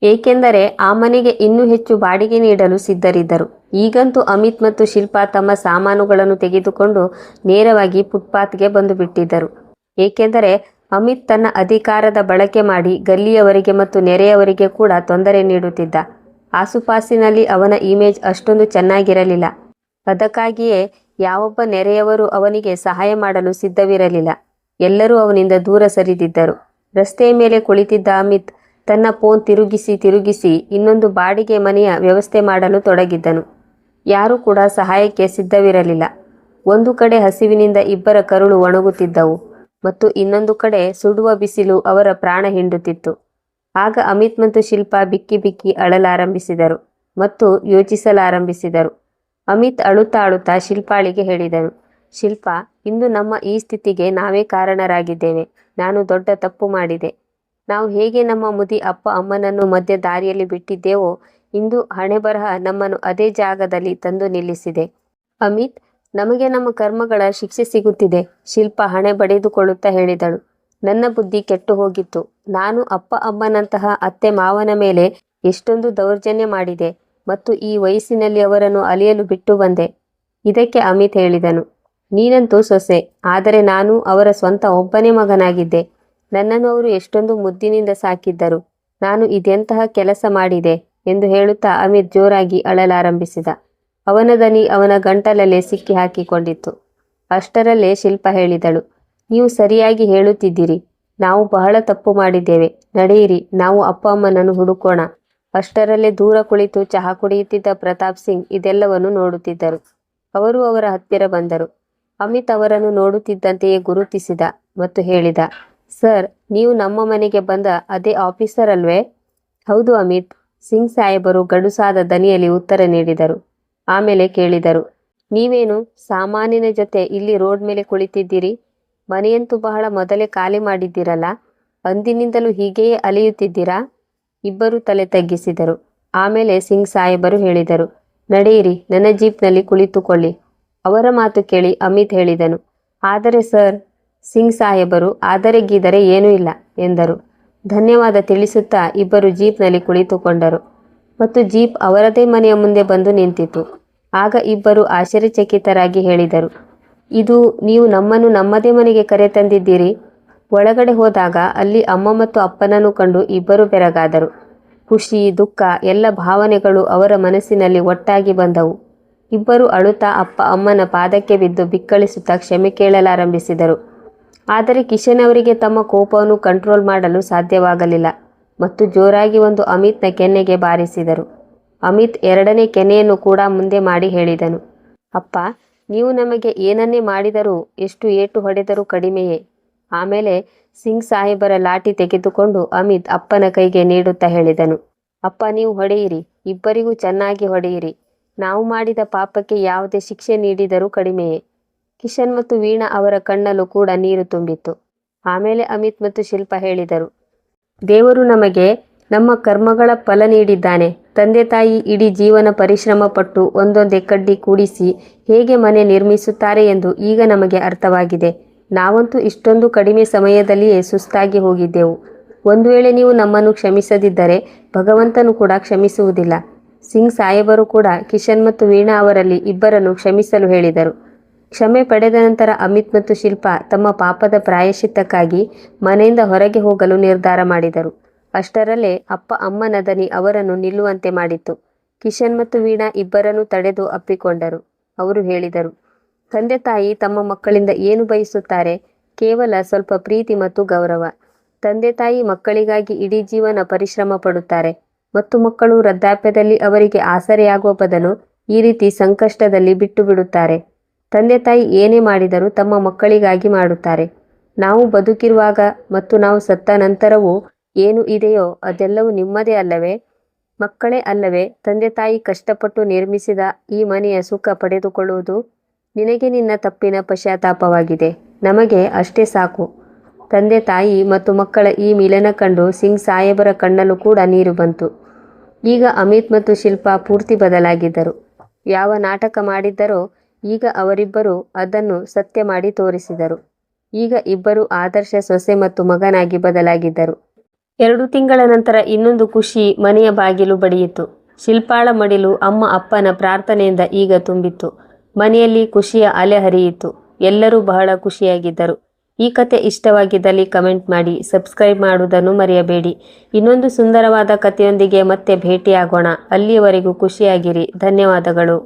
A: ಏಕೆಂದರೆ ಆ ಮನೆಗೆ ಇನ್ನೂ ಹೆಚ್ಚು ಬಾಡಿಗೆ ನೀಡಲು ಸಿದ್ಧರಿದ್ದರು. ಈಗಂತೂ ಅಮಿತ್ ಮತ್ತು ಶಿಲ್ಪಾ ತಮ್ಮ ಸಾಮಾನುಗಳನ್ನು ತೆಗೆದುಕೊಂಡು ನೇರವಾಗಿ ಫುಟ್ಪಾತ್ಗೆ ಬಂದು ಬಿಟ್ಟಿದ್ದರು. ಏಕೆಂದರೆ ಅಮಿತ್ ತನ್ನ ಅಧಿಕಾರದ ಬಳಕೆ ಮಾಡಿ ಗಲ್ಲಿಯವರಿಗೆ ಮತ್ತು ನೆರೆಯವರಿಗೆ ಕೂಡ ತೊಂದರೆ ನೀಡುತ್ತಿದ್ದ. ಆಸುಪಾಸಿನಲ್ಲಿ ಅವನ ಇಮೇಜ್ ಅಷ್ಟೊಂದು ಚೆನ್ನಾಗಿರಲಿಲ್ಲ. ಅದಕ್ಕಾಗಿಯೇ ಯಾವೊಬ್ಬ ನೆರೆಯವರು ಅವನಿಗೆ ಸಹಾಯ ಮಾಡಲು ಸಿದ್ಧವಿರಲಿಲ್ಲ. ಎಲ್ಲರೂ ಅವನಿಂದ ದೂರ ಸರಿದಿದ್ದರು. ರಸ್ತೆಯ ಮೇಲೆ ಕುಳಿತಿದ್ದ ಅಮಿತ್ ತನ್ನ ಫೋನ್ ತಿರುಗಿಸಿ ಇನ್ನೊಂದು ಬಾಡಿಗೆ ಮನೆಯ ವ್ಯವಸ್ಥೆ ಮಾಡಲು ತೊಡಗಿದ್ದನು. ಯಾರೂ ಕೂಡ ಸಹಾಯಕ್ಕೆ ಸಿದ್ಧವಿರಲಿಲ್ಲ. ಒಂದು ಕಡೆ ಹಸಿವಿನಿಂದ ಇಬ್ಬರ ಕರುಳು ಒಣಗುತ್ತಿದ್ದವು ಮತ್ತು ಇನ್ನೊಂದು ಕಡೆ ಸುಡುವ ಬಿಸಿಲು ಅವರ ಪ್ರಾಣ ಹಿಂಡುತ್ತಿತ್ತು. ಆಗ ಅಮಿತ್ ಮತ್ತು ಶಿಲ್ಪಾ ಬಿಕ್ಕಿ ಅಳಲಾರಂಭಿಸಿದರು ಮತ್ತು ಯೋಚಿಸಲಾರಂಭಿಸಿದರು. ಅಮಿತ್ ಅಳುತ್ತಾ ಶಿಲ್ಪಾಳಿಗೆ ಹೇಳಿದನು, ಶಿಲ್ಪಾ, ಇಂದು ನಮ್ಮ ಈ ಸ್ಥಿತಿಗೆ ನಾವೇ ಕಾರಣರಾಗಿದ್ದೇವೆ. ನಾನು ದೊಡ್ಡ ತಪ್ಪು ಮಾಡಿದೆ. ನಾವು ಹೇಗೆ ನಮ್ಮ ಮುದಿ ಅಪ್ಪ ಅಮ್ಮನನ್ನು ಮಧ್ಯ ದಾರಿಯಲ್ಲಿ ಬಿಟ್ಟಿದ್ದೇವೋ, ಇಂದು ಹಣೆಬರಹ ನಮ್ಮನ್ನು ಅದೇ ಜಾಗದಲ್ಲಿ ತಂದು ನಿಲ್ಲಿಸಿದೆ. ಅಮಿತ್, ನಮಗೆ ನಮ್ಮ ಕರ್ಮಗಳ ಶಿಕ್ಷೆ ಸಿಗುತ್ತಿದೆ. ಶಿಲ್ಪಾ ಹಣೆ ಬಡಿದುಕೊಳ್ಳುತ್ತಾ ಹೇಳಿದಳು. ನನ್ನ ಬುದ್ಧಿ ಕೆಟ್ಟು ಹೋಗಿತ್ತು. ನಾನು ಅಪ್ಪ ಅಮ್ಮನಂತಹ ಅತ್ತೆ ಮಾವನ ಮೇಲೆ ಎಷ್ಟೊಂದು ದೌರ್ಜನ್ಯ ಮಾಡಿದೆ ಮತ್ತು ಈ ವಯಸ್ಸಿನಲ್ಲಿ ಅವರನ್ನು ಅಲಿಯಲು ಬಿಟ್ಟು ಬಂದೆ. ಇದಕ್ಕೆ ಅಮಿತ್ ಹೇಳಿದನು, ನೀನಂತೂ ಸೊಸೆ, ಆದರೆ ನಾನು ಅವರ ಸ್ವಂತ ಒಬ್ಬನೇ ಮಗನಾಗಿದ್ದೆ. ನನ್ನನ್ನು ಅವರು ಎಷ್ಟೊಂದು ಮುದ್ದಿನಿಂದ ಸಾಕಿದ್ದರು. ನಾನು ಇದೆಂತಹ ಕೆಲಸ ಮಾಡಿದೆ ಎಂದು ಹೇಳುತ್ತಾ ಅಮಿತ್ ಜೋರಾಗಿ ಅಳಲಾರಂಭಿಸಿದ. ಅವನ ದನಿ ಅವನ ಗಂಟಲಲ್ಲೇ ಸಿಕ್ಕಿ ಹಾಕಿಕೊಂಡಿತ್ತು. ಅಷ್ಟರಲ್ಲೇ ಶಿಲ್ಪಾ ಹೇಳಿದಳು, ನೀವು ಸರಿಯಾಗಿ ಹೇಳುತ್ತಿದ್ದೀರಿ. ನಾವು ಬಹಳ ತಪ್ಪು ಮಾಡಿದ್ದೇವೆ. ನಡೆಯಿರಿ, ನಾವು ಅಪ್ಪ ಅಮ್ಮನನ್ನು ಹುಡುಕೋಣ. ಅಷ್ಟರಲ್ಲೇ ದೂರ ಕುಳಿತು ಚಹಾ ಕುಡಿಯುತ್ತಿದ್ದ ಪ್ರತಾಪ್ ಸಿಂಗ್ ಇದೆಲ್ಲವನ್ನು ನೋಡುತ್ತಿದ್ದರು. ಅವರು ಅವರ ಹತ್ತಿರ ಬಂದರು. ಅಮಿತ್ ಅವರನ್ನು ನೋಡುತ್ತಿದ್ದಂತೆಯೇ ಗುರುತಿಸಿದ ಮತ್ತು ಹೇಳಿದ, ಸರ್, ನೀವು ನಮ್ಮ ಮನೆಗೆ ಬಂದ ಅದೇ ಆಫೀಸರ್ ಅಲ್ವೇ? ಹೌದು ಅಮಿತ್, ಸಿಂಗ್ ಸಾಹೇಬರು ಗಡುಸಾದ ದನಿಯಲ್ಲಿ ಉತ್ತರ ನೀಡಿದರು. ಆಮೇಲೆ ಕೇಳಿದರು, ನೀವೇನು ಸಾಮಾನಿನ ಜೊತೆ ಇಲ್ಲಿ ರೋಡ್ ಮೇಲೆ ಕುಳಿತಿದ್ದೀರಿ? ಮನೆಯಂತೂ ಬಹಳ ಮೊದಲೇ ಖಾಲಿ ಮಾಡಿದ್ದೀರಲ್ಲ. ಅಂದಿನಿಂದಲೂ ಹೀಗೆಯೇ ಅಲೆಯುತ್ತಿದ್ದೀರಾ? ಇಬ್ಬರು ತಲೆ ತಗ್ಗಿಸಿದರು. ಆಮೇಲೆ ಸಿಂಗ್ ಸಾಹೇಬರು ಹೇಳಿದರು, ನಡೆಯಿರಿ, ನನ್ನ ಜೀಪ್ನಲ್ಲಿ ಕುಳಿತುಕೊಳ್ಳಿ. ಅವರ ಮಾತು ಕೇಳಿ ಅಮಿತ್ ಹೇಳಿದನು, ಆದರೆ ಸರ್. ಸಿಂಗ್ ಸಾಹೇಬರು ಆದರೆ ಗೀದರೆ ಏನೂ ಇಲ್ಲ ಎಂದರು. ಧನ್ಯವಾದ ತಿಳಿಸುತ್ತಾ ಇಬ್ಬರು ಜೀಪ್ನಲ್ಲಿ ಕುಳಿತುಕೊಂಡರು ಮತ್ತು ಜೀಪ್ ಅವರದೇ ಮನೆಯ ಮುಂದೆ ಬಂದು ನಿಂತಿತು. ಆಗ ಇಬ್ಬರು ಆಶ್ಚರ್ಯಚಕಿತರಾಗಿ ಹೇಳಿದರು, ಇದು ನೀವು ನಮ್ಮನ್ನು ನಮ್ಮದೇ ಮನೆಗೆ ಕರೆತಂದಿದ್ದೀರಿ? ಒಳಗಡೆ ಹೋದಾಗ ಅಲ್ಲಿ ಅಮ್ಮ ಮತ್ತು ಅಪ್ಪನನ್ನು ಕಂಡು ಇಬ್ಬರು ಬೆರಗಾದರು. ಖುಷಿ, ದುಃಖ ಎಲ್ಲ ಭಾವನೆಗಳು ಅವರ ಮನಸ್ಸಿನಲ್ಲಿ ಒಟ್ಟಾಗಿ ಬಂದವು. ಇಬ್ಬರು ಅಳುತ್ತಾ ಅಪ್ಪ ಅಮ್ಮನ ಪಾದಕ್ಕೆ ಬಿದ್ದು ಬಿಕ್ಕಳಿಸುತ್ತಾ ಕ್ಷಮೆ ಕೇಳಲಾರಂಭಿಸಿದರು. ಆದರೆ ಕಿಶನ್ ಅವರಿಗೆ ತಮ್ಮ ಕೋಪವನ್ನು ಕಂಟ್ರೋಲ್ ಮಾಡಲು ಸಾಧ್ಯವಾಗಲಿಲ್ಲ ಮತ್ತು ಜೋರಾಗಿ ಒಂದು ಅಮಿತ್ನ ಕೆನ್ನೆಗೆ ಬಾರಿಸಿದರು. ಅಮಿತ್ ಎರಡನೇ ಕೆನ್ನೆಯನ್ನು ಕೂಡ ಮುಂದೆ ಮಾಡಿ ಹೇಳಿದನು, ಅಪ್ಪ, ನೀವು ನಮಗೆ ಏನನ್ನೇ ಮಾಡಿದರೂ, ಎಷ್ಟು ಏಟು ಹೊಡೆದರೂ ಕಡಿಮೆಯೇ. ಆಮೇಲೆ ಸಿಂಗ್ ಸಾಹೇಬರ ಲಾಠಿ ತೆಗೆದುಕೊಂಡು ಅಮಿತ್ ಅಪ್ಪನ ಕೈಗೆ ನೀಡುತ್ತಾ ಹೇಳಿದನು, ಅಪ್ಪ, ನೀವು ಹೊಡೆಯಿರಿ, ಇಬ್ಬರಿಗೂ ಚೆನ್ನಾಗಿ ಹೊಡೆಯಿರಿ. ನಾವು ಮಾಡಿದ ಪಾಪಕ್ಕೆ ಯಾವುದೇ ಶಿಕ್ಷೆ ನೀಡಿದರೂ ಕಡಿಮೆಯೇ. ಕಿಶನ್ ಮತ್ತು ವೀಣಾ ಅವರ ಕಣ್ಣಲ್ಲೂ ಕೂಡ ನೀರು ತುಂಬಿತ್ತು. ಆಮೇಲೆ ಅಮಿತ್ ಮತ್ತು ಶಿಲ್ಪಾ ಹೇಳಿದರು, ದೇವರು ನಮಗೆ ನಮ್ಮ ಕರ್ಮಗಳ ಫಲ ನೀಡಿದ್ದಾನೆ. ತಂದೆ ತಾಯಿ ಇಡೀ ಜೀವನ ಪರಿಶ್ರಮ ಪಟ್ಟು ಒಂದೊಂದೇ ಕಡ್ಡಿ ಕೂಡಿಸಿ ಹೇಗೆ ಮನೆ ನಿರ್ಮಿಸುತ್ತಾರೆ ಎಂದು ಈಗ ನಮಗೆ ಅರ್ಥವಾಗಿದೆ. ನಾವಂತೂ ಇಷ್ಟೊಂದು ಕಡಿಮೆ ಸಮಯದಲ್ಲಿಯೇ ಸುಸ್ತಾಗಿ ಹೋಗಿದ್ದೆವು. ಒಂದು ವೇಳೆ ನೀವು ನಮ್ಮನ್ನು ಕ್ಷಮಿಸದಿದ್ದರೆ ಭಗವಂತನು ಕೂಡ ಕ್ಷಮಿಸುವುದಿಲ್ಲ. ಸಿಂಗ್ ಸಾಹೇಬರು ಕೂಡ ಕಿಶನ್ ಮತ್ತು ವೀಣಾ ಅವರಲ್ಲಿ ಇಬ್ಬರನ್ನು ಕ್ಷಮಿಸಲು ಹೇಳಿದರು. ಕ್ಷಮೆ ಪಡೆದ ನಂತರ ಅಮಿತ್ ಮತ್ತು ಶಿಲ್ಪಾ ತಮ್ಮ ಪಾಪದ ಪ್ರಾಯಶ್ಚಿತ್ತಕ್ಕಾಗಿ ಮನೆಯಿಂದ ಹೊರಗೆ ಹೋಗಲು ನಿರ್ಧಾರ ಮಾಡಿದರು. ಅಷ್ಟರಲ್ಲೇ ಅಪ್ಪ ಅಮ್ಮನ ದನಿ ಅವರನ್ನು ನಿಲ್ಲುವಂತೆ ಮಾಡಿತು. ಕಿಶನ್ ಮತ್ತು ವೀಣಾ ಇಬ್ಬರನ್ನು ತಡೆದು ಅಪ್ಪಿಕೊಂಡರು. ಅವರು ಹೇಳಿದರು. ತಂದೆ ತಾಯಿ ತಮ್ಮ ಮಕ್ಕಳಿಂದ ಏನು ಬಯಸುತ್ತಾರೆ? ಕೇವಲ ಸ್ವಲ್ಪ ಪ್ರೀತಿ ಮತ್ತು ಗೌರವ. ತಂದೆ ತಾಯಿ ಮಕ್ಕಳಿಗಾಗಿ ಇಡೀ ಜೀವನ ಪರಿಶ್ರಮ ಪಡುತ್ತಾರೆ ಮತ್ತು ಮಕ್ಕಳು ವೃದ್ಧಾಪ್ಯದಲ್ಲಿ ಅವರಿಗೆ ಆಸರೆಯಾಗುವ ಬದಲು ಈ ರೀತಿ ಸಂಕಷ್ಟದಲ್ಲಿ ಬಿಟ್ಟು ಬಿಡುತ್ತಾರೆ. ತಂದೆ ತಾಯಿ ಏನೇ ಮಾಡಿದರೂ ತಮ್ಮ ಮಕ್ಕಳಿಗಾಗಿ ಮಾಡುತ್ತಾರೆ. ನಾವು ಬದುಕಿರುವಾಗ ಮತ್ತು ನಾವು ಸತ್ತ ನಂತರವೂ ಏನು ಇದೆಯೋ ಅದೆಲ್ಲವೂ ನಿಮ್ಮದೇ ಅಲ್ಲವೇ? ಮಕ್ಕಳೇ ಅಲ್ಲವೇ ತಂದೆ ತಾಯಿ ಕಷ್ಟಪಟ್ಟು ನಿರ್ಮಿಸಿದ ಈ ಮನೆಯ ಸುಖ ಪಡೆದುಕೊಳ್ಳುವುದು? ನಿನಗೆ ನಿನ್ನ ತಪ್ಪಿನ ಪಶ್ಚಾತ್ತಾಪವಾಗಿದೆ. ನಮಗೆ ಅಷ್ಟೇ ಸಾಕು. ತಂದೆ ತಾಯಿ ಮತ್ತು ಮಕ್ಕಳ ಈ ಮಿಲನ ಕಂಡು ಸಿಂಗ್ ಸಾಹೇಬರ ಕಣ್ಣಲ್ಲೂ ಕೂಡ ನೀರು ಬಂತು. ಈಗ ಅಮಿತ್ ಮತ್ತು ಶಿಲ್ಪಾ ಪೂರ್ತಿ ಬದಲಾಗಿದ್ದರು. ಯಾವ ನಾಟಕ ಮಾಡಿದ್ದರೋ ಈಗ ಅವರಿಬ್ಬರು ಅದನ್ನು ಸತ್ಯ ಮಾಡಿ ತೋರಿಸಿದರು. ಈಗ ಇಬ್ಬರು ಆದರ್ಶ ಸೊಸೆ ಮತ್ತು ಮಗನಾಗಿ ಬದಲಾಗಿದ್ದರು. 2 ತಿಂಗಳ ನಂತರ ಇನ್ನೊಂದು ಖುಷಿ ಮನೆಯ ಬಾಗಿಲು ಬಡಿಯಿತು. ಶಿಲ್ಪಾಳ ಮಡಿಲು ಅಮ್ಮ ಅಪ್ಪನ ಪ್ರಾರ್ಥನೆಯಿಂದ ಈಗ ತುಂಬಿತ್ತು. ಮನೆಯಲ್ಲಿ ಖುಷಿಯ ಅಲೆ ಹರಿಯಿತು. ಎಲ್ಲರೂ ಬಹಳ ಖುಷಿಯಾಗಿದ್ದರು. ಈ ಕತೆ ಇಷ್ಟವಾಗಿದ್ದಲ್ಲಿ ಕಮೆಂಟ್ ಮಾಡಿ, ಸಬ್ಸ್ಕ್ರೈಬ್ ಮಾಡುವುದನ್ನು ಮರೆಯಬೇಡಿ. ಇನ್ನೊಂದು ಸುಂದರವಾದ ಕಥೆಯೊಂದಿಗೆ ಮತ್ತೆ ಭೇಟಿಯಾಗೋಣ. ಅಲ್ಲಿಯವರೆಗೂ ಖುಷಿಯಾಗಿರಿ. ಧನ್ಯವಾದಗಳು.